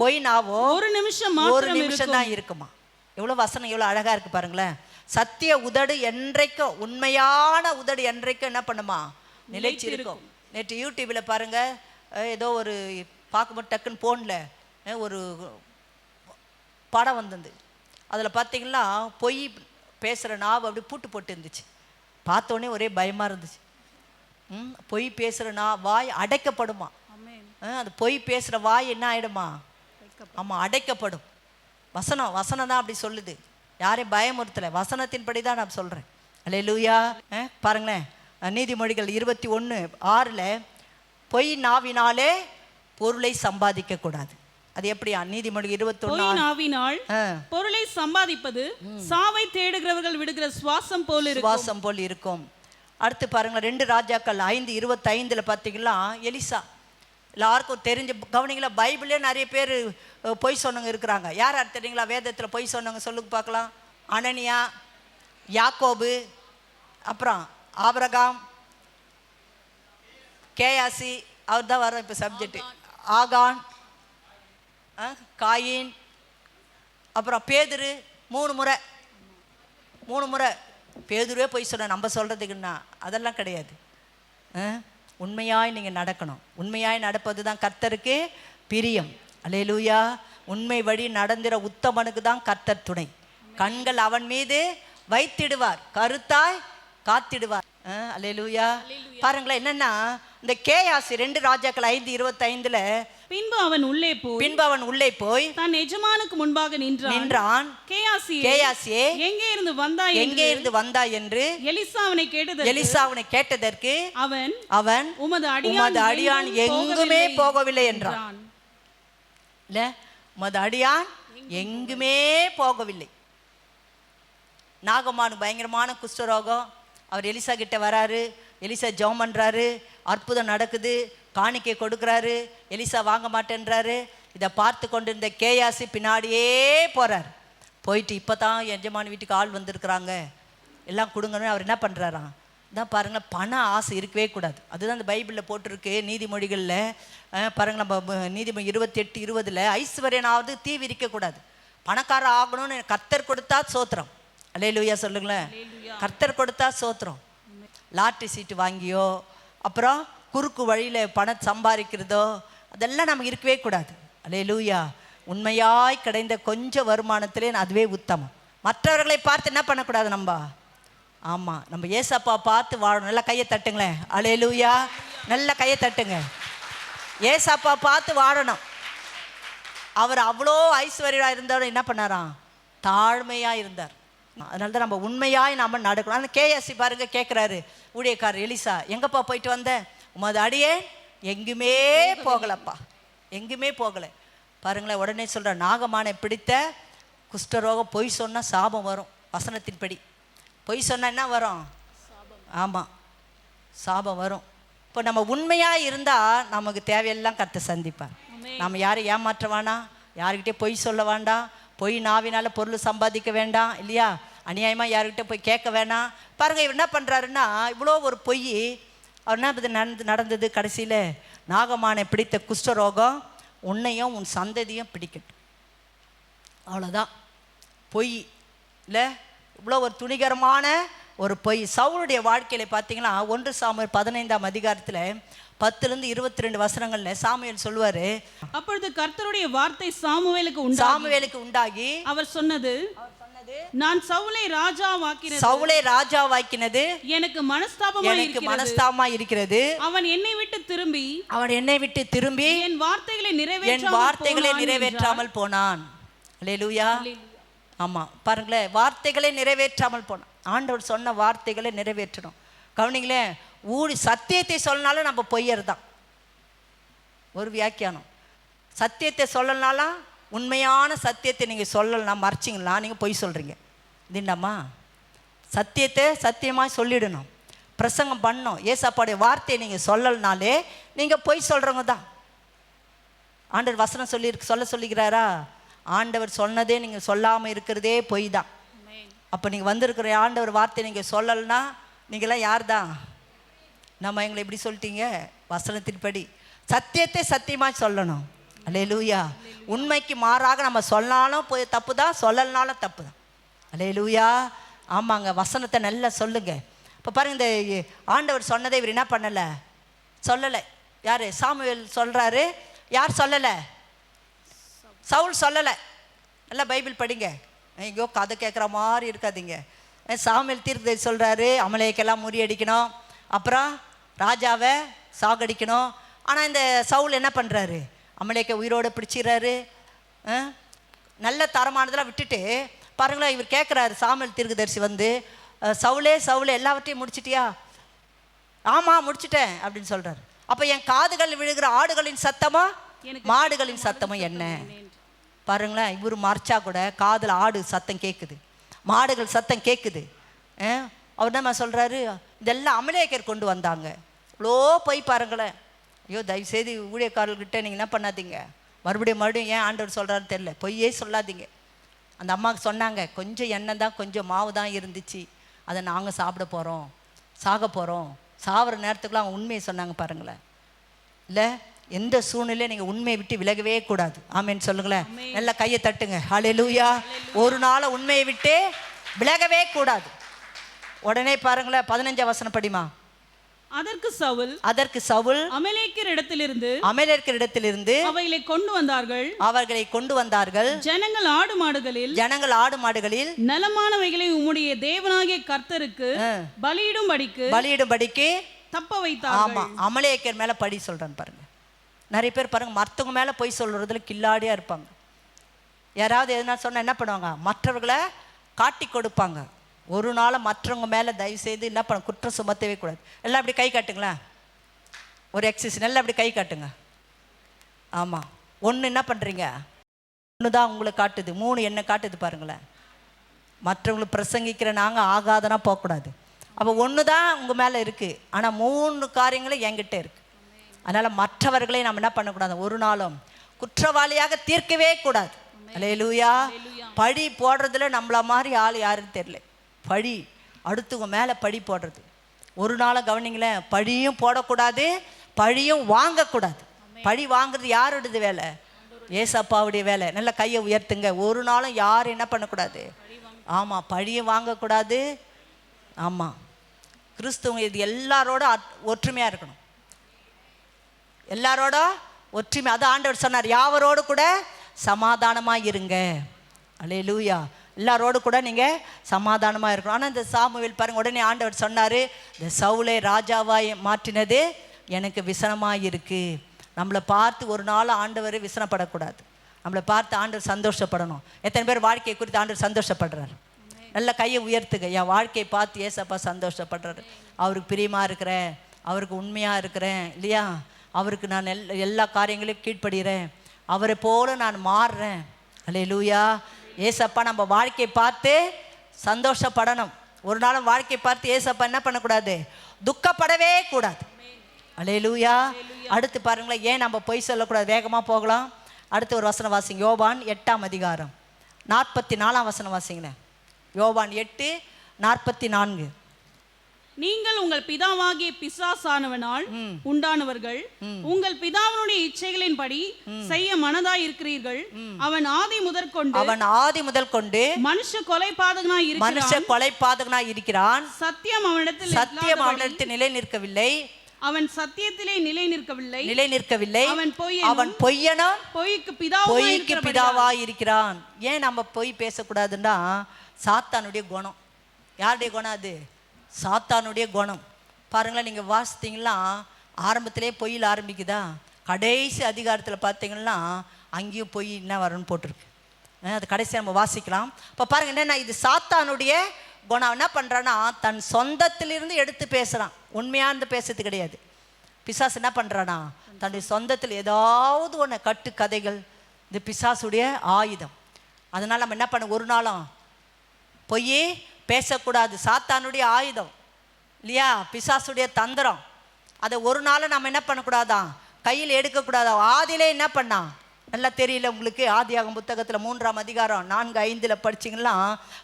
பொய் நாவோ ஒரு நிமிஷம் தான் இருக்குமா. எவ்வளோ வசனம் எவ்வளோ அழகாக இருக்குது பாருங்களேன். சத்திய உதடு என்றைக்கும், உண்மையான உதடு என்றைக்கும் என்ன பண்ணுமா? நிலைச்சிருக்கும். நேற்று யூடியூப்பில் பாருங்கள், ஏதோ ஒரு பார்க்கும்போது டக்குன்னு ஃபோனில் ஒரு படம் வந்தது. அதில் பார்த்தீங்கன்னா பொய் பேசுகிற நாவு அப்படி பூட்டு போட்டு இருந்துச்சு. பார்த்தோன்னே ஒரே பயமாக இருந்துச்சு. பொய் பேசுகிற வாய் அடைக்கப்படுமா? அது பொய் பேசுகிற வாய் என்ன ஆகிடுமா? ஆமாம், அடைக்கப்படும். வசனம் தான் அப்படி சொல்லுது. யாரையும் பயமுறுத்தலை, வசனத்தின்படி தான் நான் சொல்கிறேன். அல்லேலூயா. பாருங்களேன், நீதிமொழிகள் 21:6 பொய் நாவினாலே பொருளை சம்பாதிக்க கூடாது. அது எப்படியா? நீதிமொழி 21 பொருளை சம்பாதிப்பது சாவை தேடுகிறவர்கள் விடுகிற சுவாசம் போல் இருக்கும். அடுத்து பாருங்களேன், 2 ராஜாக்கள் 5:25 பார்த்தீங்கன்னா எலிசா. எல்லாருக்கும் தெரிஞ்ச கவனிங்களா, பைபிளே நிறைய பேர் பொய் சொன்னவங்க இருக்கிறாங்க. யார் தெரியுங்களா? வேதத்தில் பொய் சொன்னவங்க சொல்லுங்க பார்க்கலாம். அனனியா, யாக்கோபு, அப்புறம் ஆபிரகாம், கேயாசி, அவர் தான் வரும் இப்போ சப்ஜெக்ட். ஆகான், காயின், அப்புறம் பேதுரு. 3 முறை பேதுருவே பொய் சொன்ன. நம்ம சொல்கிறதுக்குன்னா அதெல்லாம் கிடையாது. உண்மையாய் நீங்கள் நடக்கணும். உண்மையாய் நடப்பது தான் கர்த்தருக்கு பிரியம். அல்லேலூயா. உண்மை வழி நடந்திர உத்தமனுக்கு தான் கர்த்தர் துணை. கண்கள் அவன் மீது வைத்திடுவார், கருத்தாய் காத்திடுவார். அல்லேலூயா. பாருங்களேன், என்னன்னா இந்த கேயாசி 2 ராஜாக்கள் 5:25 பின்பு அவன் உள்ளே போய் தன் எஜமானுக்கு முன்பாக நின்றான். கேயாசியே, எங்கே இருந்து வந்தாய் என்று எலிசாவனை கேட்டதற்கு அவன் உமது அடியான் எங்குமே போகவில்லை என்றான். இல்ல, உமது அடியான் எங்குமே போகவில்லை. நாகமானு பயங்கரமான குஷ்டரோகம். அவர் எலிசா கிட்ட வராரு. எலிசா ஜெபம் பண்ணுறாரு. அற்புதம் நடக்குது. காணிக்கை கொடுக்குறாரு. எலிசா வாங்க மாட்டேன்றாரு. இதை பார்த்து கொண்டு இருந்த கேயாசி பின்னாடியே போகிறார். போயிட்டு இப்போ தான் எஜமானி வீட்டுக்கு ஆள் வந்திருக்கிறாங்க, எல்லாம் கொடுங்கன்னு அவர் என்ன பண்ணுறாராம். தான் பாருங்களேன், பண ஆசை இருக்கவே கூடாது. அதுதான் அந்த பைபிளில் போட்டிருக்கு, நீதிமொழிகளில் பாருங்கள். நம்ம நீதிமொழி 28:20 ஐஸ்வர்யனாவது தீ விரிக்கக்கூடாது, பணக்காரர் ஆகணும்னு கர்த்தர் கொடுத்தா சோத்திரம். அல்லேலூயா சொல்லுங்களேன். கர்த்தர் கொடுத்தா சோத்திரம். லாட்ரி சீட்டு வாங்கியோ அப்புறம் குறுக்கு வழியில் பணம் சம்பாதிக்கிறதோ அதெல்லாம் நமக்கு இருக்கவே கூடாது. அல்லேலூயா. உண்மையாய் கிடைந்த கொஞ்சம் வருமானத்திலே அதுவே உத்தமம். மற்றவர்களை பார்த்து என்ன பண்ணக்கூடாது நம்ம. ஆமாம், நம்ம ஏசப்பா பார்த்து வாழணும். நல்லா கையை தட்டுங்களேன். அல்லேலூயா. நல்ல கையை தட்டுங்க. ஏசப்பா பார்த்து வாழணும். அவர் அவ்வளோ ஐஸ்வர்யா இருந்தாலும் என்ன பண்ணாராம், தாழ்மையாக இருந்தார். அதனால தான் நம்ம உண்மையாய் நம்ம நடக்கணும். அந்த கேஎஸ்சி பாருங்க கேட்குறாரு ஊழியக்காரர் எலிசா, எங்கப்பா போயிட்டு வந்தேன், உமது அடியே எங்குமே போகலப்பா, எங்குமே போகலை. பாருங்களேன், உடனே சொல்கிற நாகமானை பிடித்த குஷ்டரோகம். பொய் சொன்னால் சாபம் வரும். வசனத்தின்படி பொய் சொன்னால் என்ன வரும்? ஆமாம், சாபம் வரும். இப்போ நம்ம உண்மையாக இருந்தால் நமக்கு தேவையெல்லாம் கர்த்தர் சந்திப்பார். நம்ம யாரும் ஏமாற்ற வேண்டாம், யாருக்கிட்டே பொய் சொல்ல வேண்டாம், பொய் நாவினால பொருள் சம்பாதிக்க வேண்டாம் இல்லையா, அநியாயமாக யாருக்கிட்ட போய் கேட்க வேணாம். பாருங்கள், இவர் என்ன பண்ணுறாருன்னா, இவ்வளோ ஒரு பொய் அவர் என்ன நடந்தது, கடைசியில் நாகமானை பிடித்த குஷ்டரோகம் உன்னையும் உன் சந்ததியும் பிடிக்கட்டும். அவ்வளோதான் பொய் இல்லை. இவ்வளோ ஒரு துணிகரமான ஒரு பொய். சவுளுடைய வாழ்க்கையில் பார்த்தீங்கன்னா 1 சாமுவேல் 15ஆம் அதிகாரத்தில் 10-22 வசனங்கள்ல சாமுவேல் சொல்லுவாரு, அப்பொழுது கர்த்தருடைய வார்த்தை சாமுவேலுக்கு உண்டாகி அவர் சொன்னது, நான் சவுலை ராஜாவாக்கினது எனக்கு மனஸ்தாபமா இருக்கிறது. அவன் என்னை விட்டு திரும்பி என் வார்த்தைகளை நிறைவேற்றாமல் போனான். அல்லேலூயா. ஆமா, பாருங்களேன், வார்த்தைகளை நிறைவேற்றாமல் போனான். ஆண்டவர் சொன்ன வார்த்தைகளை நிறைவேற்றணும். கவனிங்களேன், சத்தியத்தை சொல்லனாலும் நம்ம பொய்யர் தான். ஒரு வியாக்கியானம், சத்தியத்தை சொல்லனாலும் உண்மையான சத்தியத்தை நீங்கள் சொல்லலாம், மறைச்சிங்களா நீங்கள் பொய் சொல்கிறீங்க. இதுண்டாமா, சத்தியத்தை சத்தியமாக சொல்லிடணும், பிரசங்கம் பண்ணணும். ஏசப்பாடைய வார்த்தையை நீங்கள் சொல்லலனாலே நீங்கள் பொய் சொல்கிறவங்க தான். ஆண்டவர் வசனம் சொல்லுகிறாரா, ஆண்டவர் சொன்னதே நீங்கள் சொல்லாமல் இருக்கிறதே பொய் தான். அப்போ நீங்கள் வந்திருக்கிற ஆண்டவர் வார்த்தையை நீங்கள் சொல்லலைன்னா நீங்களாம் யார் தான்? நம்ம எங்களை எப்படி சொல்லிட்டீங்க? வசனத்தின்படி சத்தியத்தை சத்தியமாக சொல்லணும். அல்லேலூயா. உண்மைக்கு மாறாக நம்ம சொன்னாலும் போய் தப்பு தான், சொல்லலனாலும் தப்பு தான். அல்லேலூயா. ஆமாங்க, வசனத்தை நல்லா சொல்லுங்க. இப்போ பாருங்க, இந்த ஆண்டவர் சொன்னதை இவர் என்ன பண்ணலை, சொல்லலை. யார்? சாமுவேல் சொல்கிறாரு. யார் சொல்லலை? சவுல் சொல்லலை. நல்லா பைபிள் படிங்க. எங்கேயோ கதை கேட்குற மாதிரி இருக்காதீங்க. சாமுவேல் தீர்க்கதரிசி சொல்கிறாரு, அமலேக்கெல்லாம் முறியடிக்கணும், அப்புறம் ராஜாவை சாகடிக்கணும். ஆனால் இந்த சவுல் என்ன பண்ணுறாரு, அமலேக்க உயிரோடு பிடிச்சிடுறாரு. நல்ல தரமானதெல்லாம் விட்டுட்டு பாருங்களேன், இவர் கேட்குறாரு சாமுவேல் தீர்க்கதரிசி வந்து, சவுலே எல்லாவற்றையும் முடிச்சிட்டியா? ஆமாம் முடிச்சிட்டேன் அப்படின்னு சொல்கிறார். அப்போ என் காதுகள் விழுகிற ஆடுகளின் சத்தமா மாடுகளின் சத்தமும் என்ன? பாருங்களேன், இவர் மறைச்சா கூட காதில் ஆடு சத்தம் கேட்குது, மாடுகள் சத்தம் கேட்குது. அவர் என்ன சொல்கிறாரு, இதெல்லாம் அமலேக்கர் கொண்டு வந்தாங்க. இவ்வளோ போய் பாருங்களேன். ஐயோ, தயவுசெய்து ஊழியக்காரர்கிட்ட நீங்கள் என்ன பண்ணாதீங்க, மறுபடியும் ஏன் ஆண்டவர் சொல்கிறாருன்னு தெரில, பொய்யே சொல்லாதீங்க. அந்த அம்மாவுக்கு சொன்னாங்க, கொஞ்சம் எண்ணெய் தான் கொஞ்சம் மாவு தான் இருந்துச்சு, அதை நாங்கள் சாப்பிட போகிறோம், சாக போகிறோம். சாகிற நேரத்துக்குலாம் அவங்க உண்மையை சொன்னாங்க பாருங்களேன். இல்லை, எந்த சூழ்நிலையும் நீங்கள் உண்மையை விட்டு விலகவே கூடாது. ஆமேன்னு சொல்லுங்களேன். நல்லா கையை தட்டுங்க. ஹல்லேலூயா. ஒரு நாளை உண்மையை விட்டு விலகவே கூடாது. உடனே பாருங்களேன், 15ஆம் வசனம் படிமா. அதற்கு சவுல் அமலேக்கியர் இடத்திலிருந்து அவர்களை கொண்டு வந்தார்கள். ஜனங்கள் ஆடு மாடுகளில் நலமானவைகளை உம்முடைய தேவனாகிய கர்த்தருக்கு பலியிடும்படிக்கு தப்ப வைத்தார்கள். ஆமா, அமலேக்கியர் மேல பழி சொல்றேன் பாருங்க. நிறைய பேர் பாருங்க, மற்றவங்க மேல பொய் சொல்றதுல கில்லாடியா இருப்பாங்க. யாராவது எதுனா சொன்னா என்ன பண்ணுவாங்க, மற்றவர்களை காட்டி கொடுப்பாங்க. ஒரு நாள் மற்றவங்க மேலே தயவு செய்து என்ன பண்ண, குற்றம் சுமத்தவே கூடாது. எல்லாம் அப்படி கை காட்டுங்களேன், ஒரு எக்ஸசைஸ். நல்லா அப்படி கை காட்டுங்க. ஆமாம், ஒன்று என்ன பண்ணுறீங்க, ஒன்று தான் உங்களை காட்டுது, 3 என்ன காட்டுது பாருங்களேன். மற்றவங்களுக்கு பிரசங்கிக்கிற நாங்கள் ஆகாதனா போகக்கூடாது. அப்போ ஒன்று தான் உங்கள் மேலே இருக்குது, ஆனால் 3 காரியங்களும் என்கிட்ட இருக்குது. அதனால் மற்றவர்களை நம்ம என்ன பண்ணக்கூடாது, ஒரு நாளும் குற்றவாளியாக தீர்க்கவே கூடாது. அல்லேலூயா. பழி போடுறதுல நம்மள மாதிரி ஆள் யாருன்னு தெரியல. பழி அடுத்தவங்க மேலே பழி போடுறது ஒரு நாளும் கவனிங்களேன். பழியும் போடக்கூடாது, பழியும் வாங்கக்கூடாது. பழி வாங்குறது யாருடையது வேலை? ஏசப்பாவுடைய வேலை. நல்ல கையை உயர்த்துங்க. ஒரு நாளும் யாரும் என்ன பண்ணக்கூடாது, ஆமாம், பழியும் வாங்கக்கூடாது. ஆமாம், கிறிஸ்துவங்க இது எல்லாரோட ஒற்றுமையாக இருக்கணும், எல்லாரோட ஒற்றுமை. அது ஆண்டவர் சொன்னார், யாவரோடு கூட சமாதானமாக இருங்க. அல்லேலூயா. எல்லாரோடு கூட நீங்கள் சமாதானமாக இருக்கணும். ஆனால் இந்த சாமுவேல் பாருங்கள், உடனே ஆண்டவர் சொன்னார், இந்த சவுலை ராஜாவாய் மாற்றினது எனக்கு விசனமாக இருக்குது. நம்மளை பார்த்து ஒரு நாள் ஆண்டவர் விசனப்படக்கூடாது, நம்மளை பார்த்து ஆண்டவர் சந்தோஷப்படணும். எத்தனை பேர் வாழ்க்கையை குறித்து ஆண்டவர் சந்தோஷப்படுறாரு? நல்ல கையை உயர்த்துங்க. என் வாழ்க்கையை பார்த்து ஏசப்பா சந்தோஷப்படுறாரு, அவருக்கு பிரியமாக இருக்கிறேன், அவருக்கு உண்மையாக இருக்கிறேன் இல்லையா, அவருக்கு நான் எல்லா காரியங்களையும் கீழ்ப்படுகிறேன், அவரை போல நான் மாறுறேன். அல்லேலூயா. ஏசப்பா நம்ம வாழ்க்கையை பார்த்து சந்தோஷப்படணும். ஒரு நாளும் வாழ்க்கையை பார்த்து ஏசப்பா என்ன பண்ணக்கூடாது, துக்கப்படவே கூடாது. அல்லேலூயா. அடுத்து பாருங்களேன், ஏன் நம்ம பொய் சொல்லக்கூடாது? வேகமாக போகலாம். அடுத்து ஒரு வசனம் வாசிங்க. யோவான் 8ஆம் அதிகாரம் 44ஆம் வசனம் வாசிங்களேன். யோவான் 8:44. நீங்கள் உங்கள் பிதாவாகிய பிசாசானவனால் உண்டானவர்கள், உங்கள் பிதாவினுடைய இச்சைகளின்படி செய்ய மனதாய் இருக்கிறீர்கள். அவன் ஆதி முதல் கொண்டு மனுஷ கொலைபாதகனாய் இருக்கிறான். சத்தியம் அவனிடத்தில் நிலை நிற்கவில்லை. அவன் சத்தியத்திலே நிலை நிற்கவில்லை. அவன் பொய்யனும் பொய்க்கு பிதாவாய் இருக்கிறான். ஏன் நம்ம பொய் பேசக்கூடாதுன்னா, சாத்தானுடைய குணம். யாருடைய குணம் அது? சாத்தானுடைய குணம். பாருங்களேன், நீங்கள் வாசித்தீங்கன்னா ஆரம்பத்திலே பொய்யில் ஆரம்பிக்குதா, கடைசி அதிகாரத்தில் பார்த்தீங்கன்னா அங்கேயும் பொய் என்ன வரும்னு போட்டிருக்கு. அது கடைசி நம்ம வாசிக்கலாம். இப்போ பாருங்கள், என்னென்னா இது சாத்தானுடைய குணம். என்ன பண்ணுறான்னா, தன் சொந்தத்திலிருந்து எடுத்து பேசுகிறான், உண்மையானது பேசுறது கிடையாது. பிசாசு என்ன பண்ணுறான்னா, தன்னுடைய சொந்தத்தில் ஏதாவது ஒன்று கட்டு கதைகள், இந்த பிசாசுடைய ஆயுதம். அதனால் நம்ம என்ன பண்ண, ஒரு நாளும் பொய் பேசக்கூடாது. சாத்தானுடைய ஆயுதம் இல்லையா, பிசாசுடைய தந்திரம். அதை ஒரு நாள் நம்ம என்ன பண்ணக்கூடாதான், கையில் எடுக்கக்கூடாதா. ஆதியிலே என்ன பண்ணா நல்லா தெரியல உங்களுக்கு? ஆதியாகமம் புத்தகத்தில் 3ஆம் அதிகாரம் 4-5 படிச்சிங்கன்னா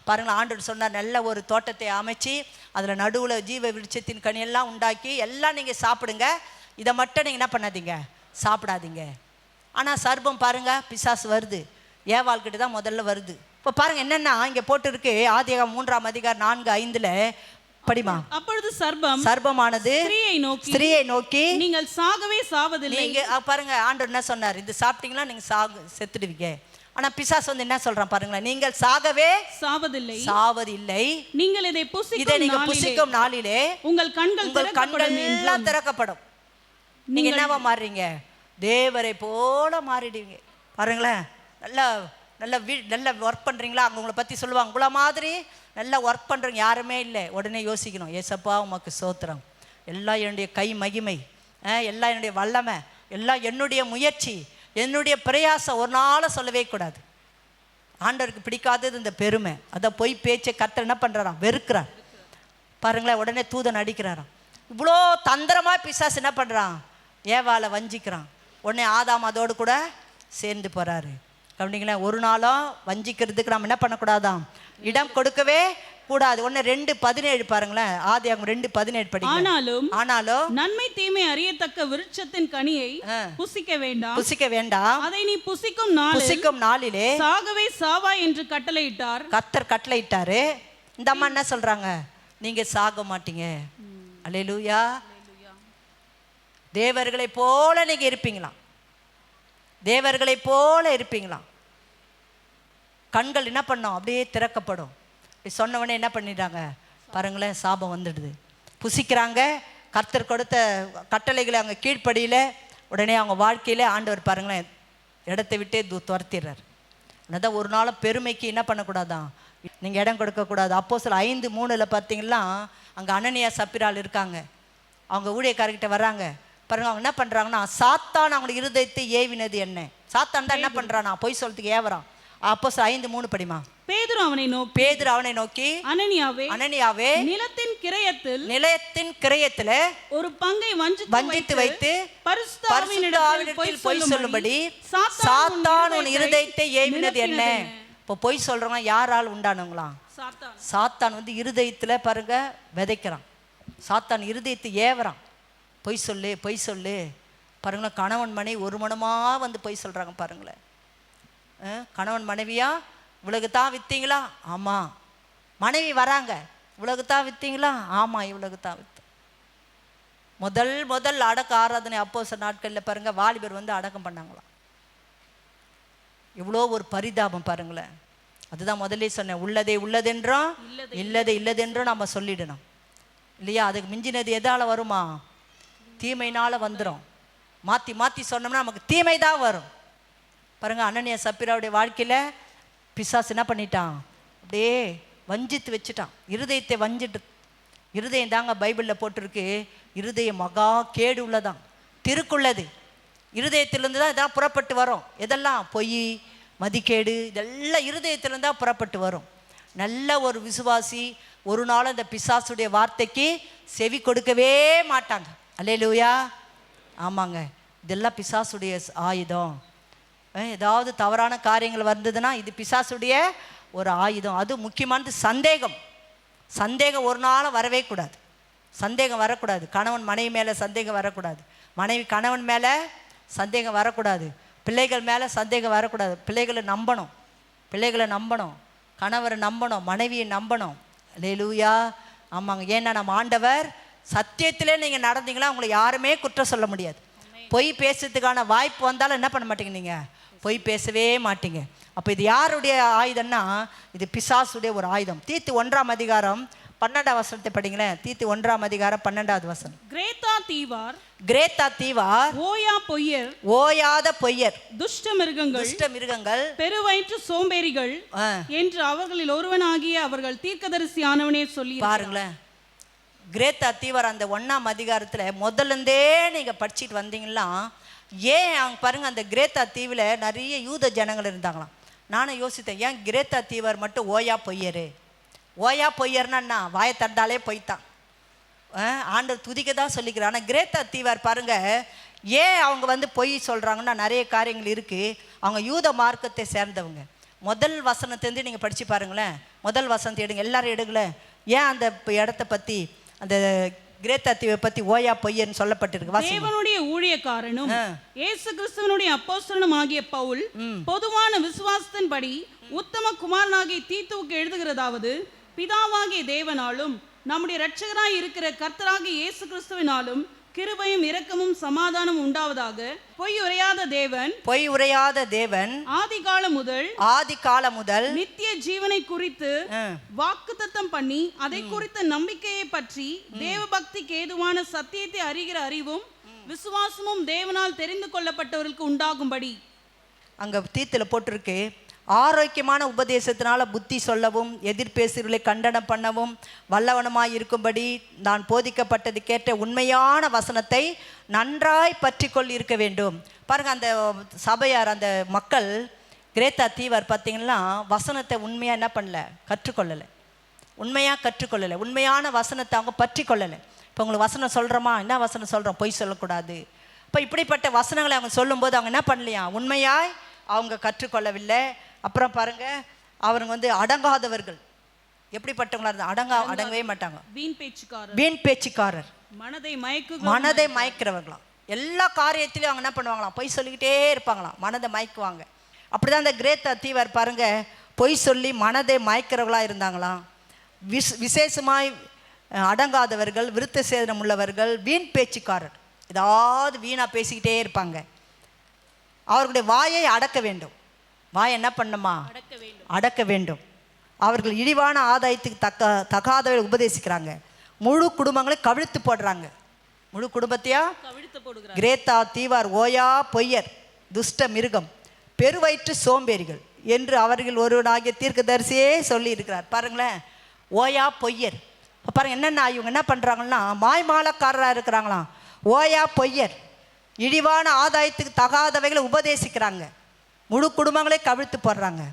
பாருங்கள், ஆண்டவர் சொன்னார், நல்ல ஒரு தோட்டத்தை அமைச்சு அதில் நடுவில் ஜீவ விருட்சத்தின் கனியெல்லாம் உண்டாக்கி எல்லாம் நீங்கள் சாப்பிடுங்க, இதை மட்டும் நீங்கள் என்ன பண்ணாதீங்க, சாப்பிடாதீங்க. ஆனால் சர்ப்பம் பாருங்கள், பிசாசு வருது, ஏவாள்கிட்ட தான் முதல்ல வருது. இப்போ பாருங்கள் என்னென்னா இங்கே போட்டிருக்கு, ஆதியாகமம் 3ஆம் அதிகாரம் 4-5 படிமா. அப்பொழுது சர்ப்பமானது ஸ்திரீயை நோக்கி, நீங்கள் சாகவே சாவதில்லை. நீங்க பாருங்க, ஆண்டவர் என்ன சொன்னார், இது சாப்பிட்டீங்களா நீங்க செத்துடுவீங்க. ஆனா பிசாசு வந்து என்ன சொல்றான் பாருங்களேன், நீங்கள் சாகவே சாவதில்லை. நீங்கள் இதை புசிக்கும் நாளிலே உங்கள் கண்கள் எல்லாம் திறக்கப்படும். நீங்க என்னவா மாறுறீங்க, தேவரை போல மாறிடுவீங்க. பாருங்களேன், நல்ல ஒர்க் பண்ணுறீங்களா, அங்கே உங்களை பற்றி சொல்லுவாங்க, உங்களை மாதிரி நல்லா ஒர்க் பண்ணுறவங்க யாருமே இல்லை. உடனே யோசிக்கணும், ஏசப்பா உமக்கு சோத்திரம், எல்லாம் என்னுடைய கை மகிமை, எல்லாம் என்னுடைய வல்லமை, எல்லாம் என்னுடைய முயற்சி, என்னுடைய பிரயாசம். ஒரு நாள் சொல்லவே கூடாது. ஆண்டவருக்கு பிடிக்காதது இந்த பெருமை. அதை பொய் பேச்சை கர்த்தர் என்ன பண்ணுறாராம், வெறுக்கிறார். பாருங்களேன், உடனே தூதன் அடிக்கிறாராம். இவ்வளோ தந்திரமாக பிசாசு என்ன பண்ணுறான், ஏவாளை வஞ்சிக்கிறான். உடனே ஆதாம் அதோடு கூட சேர்ந்து போகிறாரு. கவனிங்களேன், ஒரு நாளும் வஞ்சிக்கிறதுக்கு நம்ம என்ன பண்ணக்கூடாதான், இடம் கொடுக்கவே கூடாது. 2:17 பாருங்களேன், ஆதியாகமம் 2:17 படி. ஆனாலும் நன்மை தீமை அறியத்தக்க விருட்சத்தின் கனியை புசிக்க வேண்டாம், அதை நீ புசிக்கும் நாளிலே சாகவே சாவாய் என்று கட்டளையிட்டார். கர்த்தர் கட்டளையிட்டாரு. இந்த அம்மா என்ன சொல்றாங்க, நீங்க சாக மாட்டீங்க. அல்லேலூயா. தேவர்களை போல நீங்க இருப்பீங்களாம், தேவர்களை போல இருப்பீங்களாம். கண்கள் என்ன பண்ணோம், அப்படியே திறக்கப்படும். இப்படி சொன்னவொடனே என்ன பண்ணிட்டாங்க பாருங்களேன், சாபம் வந்துடுது. புசிக்கிறாங்க, கர்த்தர் கொடுத்த கட்டளைகளை அவங்க கீழ்ப்படியில். உடனே அவங்க வாழ்க்கையில் ஆண்டவர் பாருங்களேன் இடத்தை விட்டே துரத்திடுறார். அதான் ஒரு நாளும் பெருமைக்கு என்ன பண்ணக்கூடாதான், நீங்கள் இடம் கொடுக்கக்கூடாது. அப்போஸ்தலர் 5:3 பார்த்தீங்கன்னா அங்கே அனனியா சப்பிரால் இருக்காங்க. அவங்க ஊழியக்காரர்கிட்ட வர்றாங்க. பாருங்க, அவங்க என்ன பண்ணுறாங்கன்னா, சாத்தான் அவங்களுக்கு இருதயத்தை ஏவினது என்ன. சாத்தான் தான் என்ன பண்ணுறானா, பொய் சொல்றதுக்கு ஏவறான். அப்போஸ்தலர் 5:3 படிமா. பேதுரு அவனை நோக்கி அனனியாவே நிலத்தின் கிரயத்திலே ஒரு பங்கை வஞ்சித்து வைத்து பரிசுத்த ஆவியினிடத்தில் பொய் சொல்லும்படி சாத்தான் உன் இருதயத்தை ஏவினது என்ன? இப்போ பொய் சொல்றவங்க யாரால் உண்டானவங்களாம்? சாத்தான் வந்து இருதயத்துல பாருங்க விதைக்கிறான். சாத்தான் இருதயத்தை ஏவறான். பொய் சொல்லு பாருங்களேன். கணவன் மனைவி ஒரு மனமா வந்து பொய் சொல்றாங்க பாருங்களேன். கணவன் மனைவியா இவ்வளவுதான் வித்தீங்களா? ஆமா. மனைவி வராங்க, இவ்வளவுதான் வித்தீங்களா? ஆமா, இவ்வளவுதான் வித்த. முதல் அடக்க ஆராதனை அப்போஸ்தலர் நாட்கள்ல பாருங்க வாலிபர் வந்து அடக்கம் பண்ணாங்களாம். இவ்வளோ ஒரு பரிதாபம் பாருங்களேன். அதுதான் முதல்ல சொன்னேன், உள்ளதென்றோம் இல்லதென்றோம் நம்ம சொல்லிடணும் இல்லையா? அதுக்கு மிஞ்சினது எதால வருமா? தீமையினால வந்துடும். மாற்றி சொன்னோம்னா நமக்கு தீமை தான் வரும் பாருங்க. அனனியா சப்பீராவுடைய வாழ்க்கையில் பிசாசு என்ன பண்ணிட்டான்? அப்படியே வஞ்சித்து வச்சுட்டான். இருதயத்தை இருதயம் தாங்க பைபிளில் போட்டிருக்கு. இருதயம் மகா கேடு உள்ளதான், திருக்குள்ளது. இருதயத்திலிருந்து தான் இதான் புறப்பட்டு வரும். எதெல்லாம்? பொய், மதிக்கேடு, இதெல்லாம் இருதயத்திலிருந்து தான் புறப்பட்டு வரும். நல்ல ஒரு விசுவாசி ஒரு நாள் அந்த பிசாசுடைய வார்த்தைக்கு செவி கொடுக்கவே மாட்டாங்க. அல்லேலூயா. ஆமாங்க, இதெல்லாம் பிசாசுடைய ஆயுதம். ஏதாவது தவறான காரியங்கள் வந்ததுன்னா இது பிசாசுடைய ஒரு ஆயுதம். அது முக்கியமானது சந்தேகம் ஒரு நாளும் வரவே கூடாது. சந்தேகம் வரக்கூடாது. கணவன் மனைவி மேலே சந்தேகம் வரக்கூடாது. மனைவி கணவன் மேலே சந்தேகம் வரக்கூடாது. பிள்ளைகள் மேலே சந்தேகம் வரக்கூடாது. பிள்ளைகளை நம்பணும், கணவரை நம்பணும், மனைவியை நம்பணும். அல்லேலூயா. ஆமாங்க. ஏன்னா நம்ம ஆண்டவர் சத்தியத்திலே நீங்கள் நடந்தீங்களா உங்களை யாருமே குற்றம் சொல்ல முடியாது. பொய் பேசுறதுக்கான வாய்ப்பு வந்தாலும் என்ன பண்ண மாட்டீங்க? நீங்கள் பொய் பேசவே மாட்டீங்க. அப்போ இது யாருடைய ஆயுதம்னா இது பிசாசுடைய ஒரு ஆயுதம். தீத்து 1ஆம் அதிகாரம் 12ஆம் வசனத்தை படிங்களேன். தீத்து 1ஆம் அதிகாரம் 12வது வசனம். கிரேத்தா தீவார் ஓயாத பொய்யர் துஷ்ட மிருகங்கள் பெருவயிற்று சோம்பேறிகள் என்று அவர்களில் ஒருவனாகிய அவர்கள் தீர்க்கதரிசி ஆனவனே சொல்லி பாருங்களேன். கிரேத்தா தீவார் அந்த 1ஆம் அதிகாரத்தில் முதல்லேருந்தே நீங்கள் படிச்சுட்டு வந்தீங்கன்னா ஏன் அவங்க பாருங்க அந்த கிரேத்தா தீவில் நிறைய யூத ஜனங்கள் இருந்தாங்களாம். நானும் யோசித்தேன், ஏன் கிரேத்தா தீவார் மட்டும் ஓயா பொய்யர்னா வாயை தந்தாலே போய்த்தான் ஆண்டவர் துதிக்க தான் சொல்லிக்கிறார். ஆனால் கிரேத்தா தீவார் பாருங்க ஏன் அவங்க வந்து பொய் சொல்கிறாங்கன்னா நிறைய காரியங்கள் இருக்குது. அவங்க யூத மார்க்கத்தை சேர்ந்தவங்க. முதல் வசனத்திலேருந்து நீங்கள் படித்து பாருங்களேன். முதல் வசனத்தை எடுங்க, எல்லாரும் எடுங்களேன். ஏன் அந்த இடத்த பற்றி அந்த கிரேத்தா தீவை பற்றி ஓயா பொய்யன்னு சொல்லப்பட்டிருக்கு. தேவனுடைய ஊழியக்காரனும் இயேசு கிறிஸ்துவினுடைய அப்போஸ்தலனும் ஆகிய பவுல் பொதுவான விசுவாசத்தின்படி உத்தம குமாரனாகிய தீத்துவுக்கு எழுதுகிறதாவது, பிதாவாகிய தேவனாலும் நம்முடைய இரட்சகராய் இருக்கிற கர்த்தராகிய இயேசு கிறிஸ்துவினாலும் கிருபையும் இரக்கமும் சமாதானம் உண்டாவதாக. பொய் உரையாத தேவன் ஆதி காலம் முதல் நித்திய ஜீவனை குறித்து வாக்குத்தத்தம் பண்ணி அதை குறித்த நம்பிக்கையை பற்றி தேவ பக்திக்கு ஏதுவான சத்தியத்தை அறிகிற அறிவும் விசுவாசமும் தேவனால் தெரிந்து கொள்ளப்பட்டவர்களுக்கு உண்டாகும்படி. அங்க தீத்துல போட்டிருக்கு, ஆரோக்கியமான உபதேசத்தினால புத்தி சொல்லவும் எதிர்பேசுகளை கண்டனம் பண்ணவும் வல்லவனமாய் இருக்கும்படி நான் போதிக்கப்பட்டது கேட்ட உண்மையான வசனத்தை நன்றாய் பற்றி கொள் இருக்க வேண்டும். பாருங்க அந்த சபையார் அந்த மக்கள் கிரேத்தா தீவார் பார்த்தீங்கன்னா வசனத்தை உண்மையாக என்ன பண்ணல, கற்றுக்கொள்ளலை. உண்மையான வசனத்தை அவங்க பற்றி கொள்ளலை. இப்போ உங்களுக்கு வசனம் சொல்கிறோமா, என்ன வசனம் சொல்கிறோம், பொய் சொல்லக்கூடாது. இப்போ இப்படிப்பட்ட வசனங்களை அவங்க சொல்லும்போது அவங்க என்ன பண்ணலையா, உண்மையாய் அவங்க கற்றுக்கொள்ளவில்லை. அப்புறம் பாருங்க அவங்க வந்து அடங்காதவர்கள். எப்படிப்பட்டவங்களா இருந்தா அடங்கவே மாட்டாங்க. வீண் பேச்சுக்காரர், மனதை மயக்கிறவர்களாம். எல்லா காரியத்திலையும் அவங்க என்ன பண்ணுவாங்களாம், பொய் சொல்லிக்கிட்டே இருப்பாங்களாம், மனதை மயக்குவாங்க. அப்படிதான் அந்த கிரேத்தா தீவார் பாருங்க பொய் சொல்லி மனதை மயக்கிறவர்களாக இருந்தாங்களாம். விசேஷமாய் அடங்காதவர்கள், விருத்த சேதனம் உள்ளவர்கள், வீண் பேச்சுக்காரர், ஏதாவது வீணாக பேசிக்கிட்டே இருப்பாங்க. அவர்களுடைய வாயை அடக்க வேண்டும். வாயை என்ன பண்ணணுமா, அடக்க வேண்டும். அவர்கள் இழிவான ஆதாயத்துக்கு தகாதவை உபதேசிக்கிறாங்க. முழு குடும்பங்களை கவிழ்த்து போடுறாங்க. முழு குடும்பத்தையா கிரேத்தா தீவார் ஓயா பொய்யர், துஷ்ட மிருகம், பெருவயிற்று சோம்பேறிகள் என்று அவர்கள் ஒருவனாகிய தீர்க்கதரிசியே சொல்லி இருக்கிறார். பாருங்களேன், ஓயா பொய்யர். பாருங்க என்னென்ன இவங்க என்ன பண்ணுறாங்கன்னா மாய்மாலக்காரராக இருக்கிறாங்களாம். ஓயா பொய்யர், இழிவான ஆதாயத்துக்கு தகாதவைகளை உபதேசிக்கிறாங்க, முழு குடும்பங்களே கவிழ்த்து போடுறாங்க.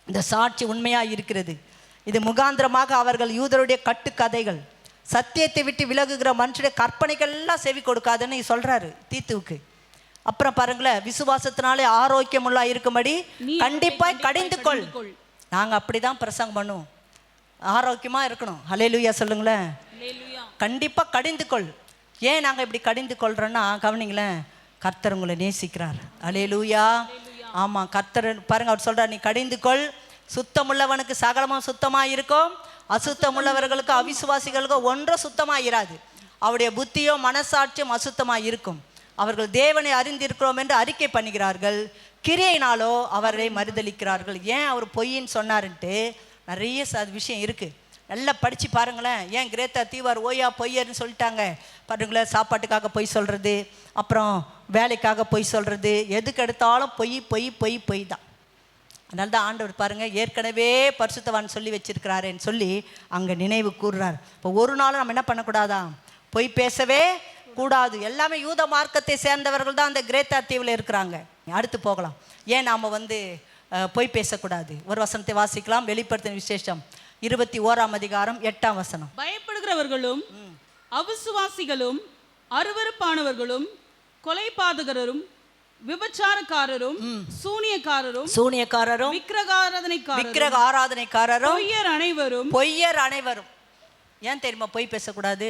இந்த சாட்சி உண்மையாக இருக்கிறது. இது முகாந்திரமாக அவர்கள் யூதருடைய கட்டுக்கதைகள், சத்தியத்தை விட்டு விலகுகிற மனுஷனுடைய கற்பனைகள் எல்லாம் செவி கொடுக்காதுன்னு சொல்கிறாரு தீத்துவுக்கு. அப்புறம் பாருங்களேன், விசுவாசத்தினாலே ஆரோக்கியமுள்ளா இருக்கும்படி கண்டிப்பாக கடிந்து கொள். நாங்கள் அப்படி தான் பிரசங்கம் பண்ணுவோம், ஆரோக்கியமாக இருக்கணும். ஹல்லேலூயா சொல்லுங்களேன். கண்டிப்பாக கடிந்து கொள். ஏன் நாங்கள் இப்படி கடிந்து கொள்கிறோன்னா கவனிங்களேன், கர்த்தர் உங்களை நேசிக்கிறார். ஹல்லேலூயா. ஆமாம், கர்த்தர் பாருங்க, அவர் சொல்கிறார், நீ கடிந்து கொள். சுத்தமுள்ளவனுக்கு சகலமும் சுத்தமாக இருக்கும், அசுத்தமுள்ளவர்களுக்கு அவிசுவாசிகளுக்கு ஒன்றும் சுத்தமாக இராது. அவருடைய புத்தியோ மனசாட்சியும் அசுத்தமாக இருக்கும். அவர்கள் தேவனை அறிந்திருக்கிறோம் என்று அறிக்கை பண்ணுகிறார்கள், கிரியையினாலோ அவரை மறுதளிக்கிறார்கள். ஏன் அவர் பொய்ன்னு சொன்னாருன்ட்டு நிறைய விஷயம் இருக்குது. நல்லா படித்து பாருங்களேன். ஏன் கிரேத்தா தீவார் ஓயா பொய்யர்னு சொல்லிட்டாங்க பாருங்களேன். சாப்பாட்டுக்காக பொய் சொல்கிறது, அப்புறம் வேலைக்காக பொய் சொல்கிறது, எதுக்கு எடுத்தாலும் பொய் பொய் பொய் பொய் தான். அதனால தான் ஆண்டவர் பாருங்கள், ஏற்கனவே பரிசுத்தவான் சொல்லி வச்சிருக்கிறாரேன்னு சொல்லி அங்கே நினைவு கூறுறார். இப்போ ஒரு நாளும் நம்ம என்ன பண்ணக்கூடாதா, பொய் பேசவே கூடாது. எல்லாமே யூத மார்க்கத்தை சேர்ந்தவர்கள் தான் அந்த கிரேத்தா தீவில் இருக்கிறாங்க. அடுத்து போகலாம். ஏன் நாம் பொய் பேசக்கூடாது? ஒரு வசனத்தை வாசிக்கலாம். வெளிப்படுத்தின விசேஷம் 21ஆம் அதிகாரம் 8ஆம் வசனம். பயப்படுகிறவர்களும் அவிசுவாசிகளும் அருவருப்பானவர்களும் கொலைபாதகரும் விபச்சாரக்காரரும் சூனியக்காரரும் விக்கிரக ஆராதனைக்காரரும் பொய்யர் அனைவரும். ஏன் தெரியுமா பொய் பேசக்கூடாது?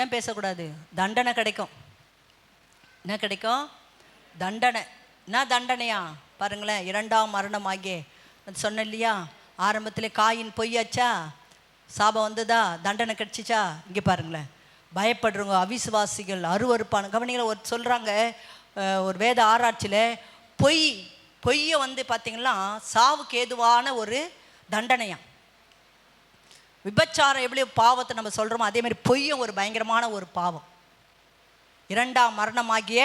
ஏன் பேசக்கூடாது? தண்டனை கிடைக்கும். என்ன கிடைக்கும்? தண்டனை. என்ன தண்டனையா பாருங்களேன். 2ஆம் மரணம் ஆகிய சொன்ன இல்லையா, ஆரம்பத்திலே காயின் பொய்யாச்சா, சாபம் வந்ததா, தண்டனை கிடைச்சிச்சா. இங்கே பாருங்களேன், பயப்படுறவங்க அவிசுவாசிகள் அருவருப்பான கவனிகளை ஒரு சொல்கிறாங்க. ஒரு வேத ஆராய்ச்சியில் பொய்யை பார்த்தீங்கன்னா சாவுக்கு ஏதுவான ஒரு தண்டனையாம். விபச்சாரம் எப்படி பாவத்தை நம்ம சொல்கிறோமோ அதே மாதிரி பொய்யும் ஒரு பயங்கரமான ஒரு பாவம். 2ஆம் மரணமாகிய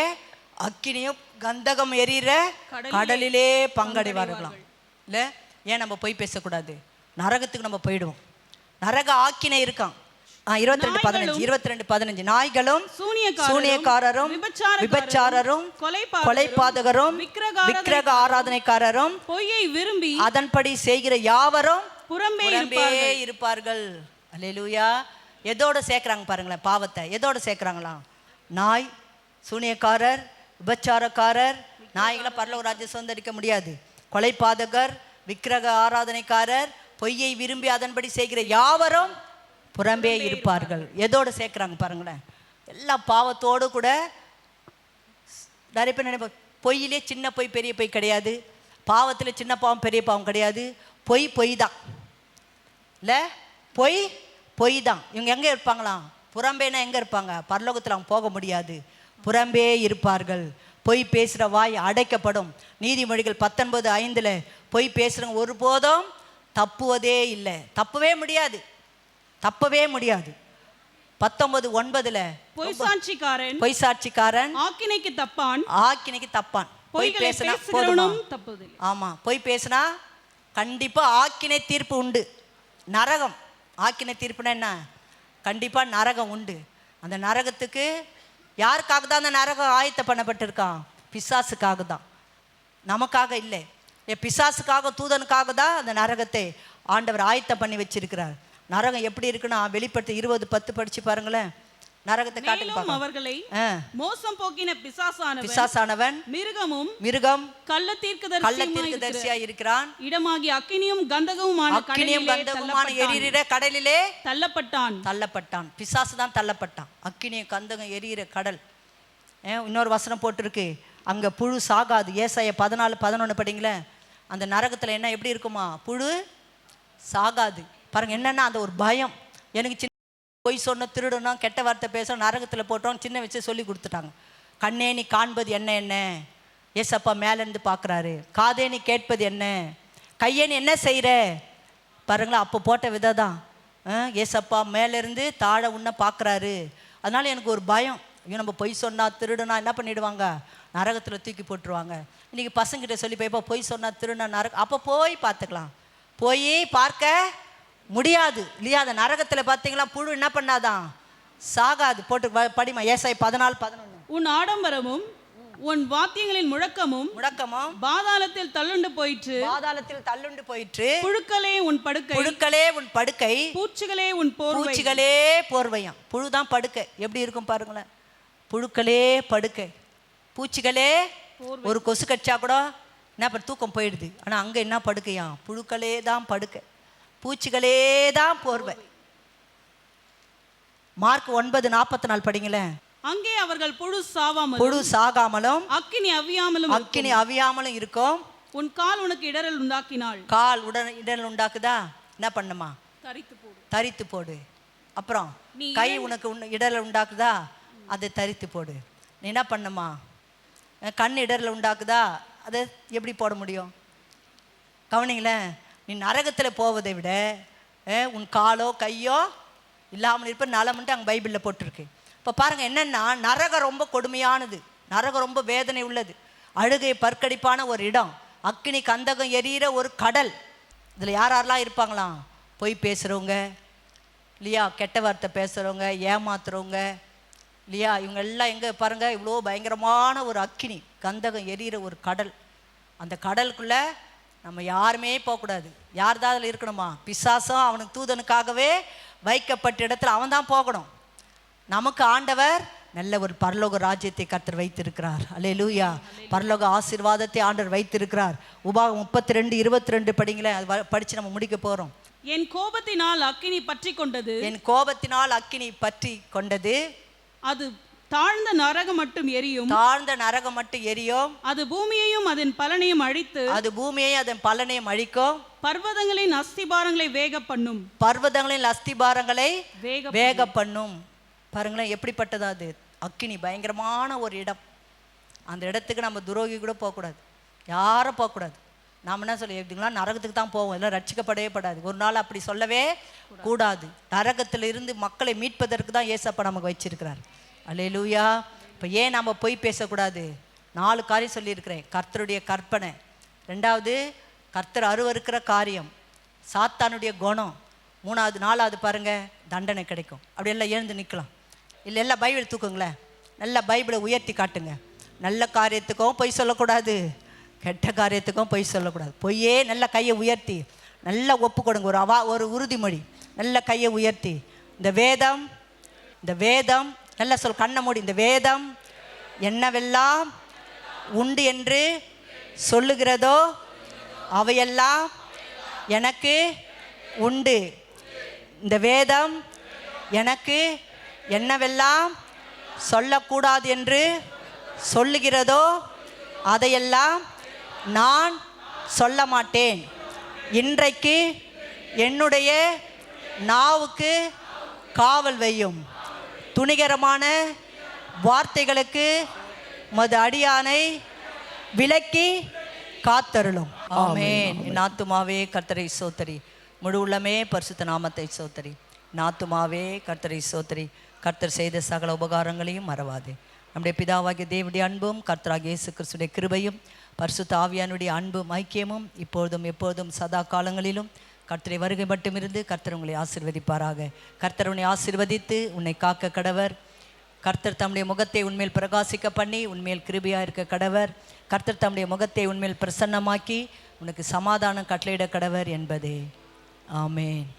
அக்கினியும் கந்தகம் எரிகிற கடலிலே பங்கடைவார்களாம். இல்லை, ஏன் நம்ம பொய் பேசக்கூடாது? நரகத்துக்கு நம்ம போயிடுவோம். நரக ஆக்கினை இருக்கான். 22:15 நாய்களும் சூனியக்காரரும் விபச்சாரரும் கொலைபாதகரும் விக்கிரக ஆராதனைக்காரரும் பொய்யை விரும்பி அதன்படி செய்கிற யாவரும் புறம்பே இருப்பார்கள். அல்லேலூயா. எதோட சேர்க்குறாங்க பாருங்களேன் பாவத்தை? எதோட சேர்க்குறாங்களாம்? நாய், சூனியக்காரர், விபச்சாரக்காரர். நாய்களை பரலோக ராஜ்யம் சுதந்தரிக்க முடியாது. கொலைபாதகர், விக்கிரக ஆராதனைக்காரர், பொய்யை விரும்பி அதன்படி செய்கிற யாவரும் புறம்பே இருப்பார்கள். எதோட சேர்க்குறாங்க பாருங்களேன்? எல்லா பாவத்தோடு கூட. நிறைய பேர் நினைப்ப பொய்யிலே சின்ன பொய் பெரிய பொய் கிடையாது, பாவத்தில் சின்ன பாவம் பெரிய பாவம் கிடையாது. பொய் தான். இல்லை, பொய் தான். இவங்க எங்கே இருப்பாங்களாம்? புறம்பேனா எங்கே இருப்பாங்க? பரலோகத்தில் அவங்க போக முடியாது, புறம்பே இருப்பார்கள். பொய் பேசுகிற வாய் அடைக்கப்படும். நீதிமொழிகள் 19:5 பொய் பேசுகிறவங்க ஒருபோதும் தப்புவதே இல்லை. தப்பவே முடியாது. 19:9 பொய் சாட்சிக்காரன் ஆக்கினைக்கு தப்பான். பொய் பேசினா போதும். ஆமாம், பொய் பேசினா கண்டிப்பாக ஆக்கினை தீர்ப்பு உண்டு. நரகம். ஆக்கினை தீர்ப்புனா என்ன? கண்டிப்பாக நரகம் உண்டு. அந்த நரகத்துக்கு யாருக்காக தான் அந்த நரகம் ஆயத்த பண்ணப்பட்டிருக்கான்? பிசாசுக்காக தான், நமக்காக இல்லை. பிசாசுக்காக, தூதனுக்காக தான் அந்த நரகத்தை ஆண்டவர் ஆயத்தம் பண்ணி வச்சிருக்கிறார். நரகம் எப்படி இருக்குன்னா வெளிப்படுத்தி 20:10 படிச்சு பாருங்களேன். நரகத்தை காட்டுங்க. அவர்களை மோசம் போக்கின பிசாசானவன் மிருகம் கள்ள தீர்க்கதரிசியா இருக்கிறான். இடமாகி அக்கினியும் கந்தகமுமான எரிகிற கடலிலே தள்ளப்பட்டான். பிசாசு தான் தள்ளப்பட்டான். அக்கினியும் கந்தகம் எரிகிற கடல். இன்னொரு வசனம் போட்டிருக்கு, அங்க புழு சாகாது. ஏசாயா 14:11 படிங்களேன். அந்த நரகத்துல என்ன எப்படி இருக்குமா? புழு சாகாது. பாருங்க, என்னன்னா அந்த ஒரு பயம். எனக்கு பொய் சொன்ன, திருடணும், கெட்ட வார்த்தை பேசணும், நரகத்தில் போட்டோம் சின்ன வச்சு சொல்லி கொடுத்துட்டாங்க. கண்ணே நீ காண்பது என்ன? ஏசப்பா மேலேருந்து பார்க்குறாரு. காதே நீ கேட்பது என்ன? கையே நீ என்ன செய்கிற? பாருங்களா, அப்போ போட்ட விதை தான். ஏசப்பா மேலேருந்து தாழ உன்ன பார்க்குறாரு. அதனால் எனக்கு ஒரு பயம். ஐயோ, நம்ம பொய் சொன்னால் திருடுனா என்ன பண்ணிவிடுவாங்க? நரகத்தில் தூக்கி போட்டுருவாங்க. இன்றைக்கி பசங்கிட்ட சொல்லி போய்ப்பா பொய் சொன்னால் திருடுனா நரகம். அப்போ போய் பார்த்துக்கலாம். போய் பார்க்க முடியாது இல்லையா? அந்த நரகத்தில் பார்த்தீங்களா புழு என்ன பண்ணாதான்? சாகாது. போட்டு படிமா ஏசாயா 14:11. உன் ஆடம்பரமும் உன் வாத்தியங்களின் முழக்கமும் பாதாளத்தில் தள்ளுண்டு போயிற்று. புழுக்களே உன் படுக்கை பூச்சிகளே உன் போர்வையாம். புழுதான் படுக்கை. எப்படி இருக்கும் பாருங்களேன். புழுக்களே படுக்கை, பூச்சிகளே. ஒரு கொசு கடிச்சா கூட என்ன தூக்கம் போயிடுது. ஆனா அங்க என்ன படுக்கையாம்? புழுக்களே தான் படுக்கை, பூச்சிகளே தான் போர்வை. மார்க் 9:44 படிங்களேன். அங்கே அவர்கள் புழு சாகாமலும் அக்கினி அவியாமலும் இருக்கும். உன் கால் உனக்கு இடரல் உண்டாக்கினாள். கால் இடரல் உண்டாக்குதா? என்ன பண்ணுமா? தரித்து போடு. அப்புறம் கை உனக்கு இடரல் உண்டாக்குதா? அதை தரித்து போடு. நீ என்ன பண்ணுமா? கண் இடரல் உண்டாக்குதா? அதை எப்படி போட முடியும்? கவனிங்களேன். நீ நரகத்தில் போவதை விட உன் காலோ கையோ இல்லாமல் இருப்ப நலம்ன்ட்டு அங்கே பைபிளில் போட்டிருக்கு. இப்போ பாருங்கள், என்னென்னா நரகம் ரொம்ப கொடுமையானது, நரகம் ரொம்ப வேதனை உள்ளது, அழுகை பற்கடிப்பான ஒரு இடம், அக்கினி கந்தகம் எரியிற ஒரு கடல். இதில் யாரெல்லாம் இருப்பாங்களாம்? பொய் பேசுகிறவங்க இல்லையா, கெட்ட வார்த்தை பேசுகிறவங்க, ஏமாத்துறவங்க இல்லையா, இவங்க எல்லாம் எங்கே பாருங்கள், இவ்வளோ பயங்கரமான ஒரு அக்கினி கந்தகம் எரியிற ஒரு கடல். அந்த கடலுக்குள்ளே நம்ம யாருமே போகக்கூடாது. யார் தான் அதில் இருக்கணுமா? பிசாசும் அவனுக்கு தூதனுக்காகவே வைக்கப்பட்ட இடத்துல அவன் தான் போகணும். நமக்கு ஆண்டவர் நல்ல ஒரு பரலோக ராஜ்யத்தை கர்த்தர் வைத்திருக்கிறார். அல்லேலூயா. பரலோக ஆசீர்வாதத்தை ஆண்டவர் வைத்திருக்கிறார். உபாகம் 32:22 படிங்களேன். அது படித்து நம்ம முடிக்க போகிறோம். என் கோபத்தினால் அக்கினி பற்றி கொண்டது, அது தாழ்ந்த நரகம் மட்டும் எரியும். அது பூமியையும் அதன் பலனையும் அழிக்கும். பர்வதங்களின் அஸ்திபாரங்களை வேக பண்ணும். பாருங்களேன் எப்படிப்பட்டது அது. அக்கினி பயங்கரமான ஒரு இடம். அந்த இடத்துக்கு நம்ம துரோகி கூட போகக்கூடாது, யாரும் போகக்கூடாது. நாம் என்ன சொல்ல எப்படிங்களா, நரகத்துக்கு தான் போவோம், எல்லாம் ரட்சிக்கப்படவே படாது. ஒரு நாள் அப்படி சொல்லவே கூடாது. நரகத்தில் இருந்து மக்களை மீட்பதற்கு தான் ஏசப்பா நமக்கு வச்சிருக்கிறார். அல்லேலூயா. இப்போ ஏன் நம்ம பொய் பேசக்கூடாது? 4 காரியம் சொல்லியிருக்கிறேன். கர்த்தருடைய கற்பனை, 2வது கர்த்தர் அருவருக்கிற காரியம், சாத்தானுடைய குணம், 3வது 4வது பாருங்கள் தண்டனை கிடைக்கும். அப்படி எல்லாம் எழுந்து நிற்கலாம். இல்லை எல்லாம் பைபிள் தூக்குங்களேன், நல்ல பைபிளை உயர்த்தி காட்டுங்க. நல்ல காரியத்துக்கும் பொய் சொல்லக்கூடாது, கெட்ட காரியத்துக்கும் பொய் சொல்லக்கூடாது. பொய்யே நல்ல கையை உயர்த்தி நல்லா ஒப்பு கொடுங்க. ஒரு உறுதிமொழி, நல்ல கையை உயர்த்தி இந்த வேதம் நல்ல சொல், கண்ணை மூடி, இந்த வேதம் என்னவெல்லாம் உண்டு என்று சொல்லுகிறதோ அவையெல்லாம் எனக்கு உண்டு. இந்த வேதம் எனக்கு என்னவெல்லாம் சொல்லக்கூடாது என்று சொல்லுகிறதோ அதையெல்லாம் நான் சொல்ல மாட்டேன். இன்றைக்கு என்னுடைய நாவுக்கு காவல் வையும். துணிகரமான வார்த்தைகளுக்கு மது அடியானை விலக்கி காத்தருளும். ஆமென். என் ஆத்துமாவே கர்த்தரை சோத்தரி, முழு உள்ளமே பரிசுத்த நாமத்தை சோத்தரி. என் ஆத்துமாவே கர்த்தரை சோத்தரி, கர்த்தர் செய்த சகல உபகாரங்களையும் மறவாதே. நம்முடைய பிதாவாகிய தேவனுடைய அன்பும் கர்த்தராகிய இயேசு கிறிஸ்துவின் கிருபையும் பரிசுத்த ஆவியானுடைய அன்பும் ஐக்கியமும் இப்பொழுதும் எப்பொழுதும் சதா காலங்களிலும் கர்த்தரை வருகை மட்டும் இருந்து கர்த்தர் உங்களை ஆசீர்வதிப்பாராக. கர்த்தர் உன்னை ஆசீர்வதித்து உன்னை காக்க கடவர். கர்த்தர் தம்முடைய முகத்தை உன்மேல் பிரகாசிக்க பண்ணி உன்மேல் கிருபையாக இருக்க கடவர். கர்த்தர் தம்முடைய முகத்தை உன்மேல் பிரசன்னமாக்கி உனக்கு சமாதானம் கட்டளையிட கடவர் என்பதே. ஆமென்.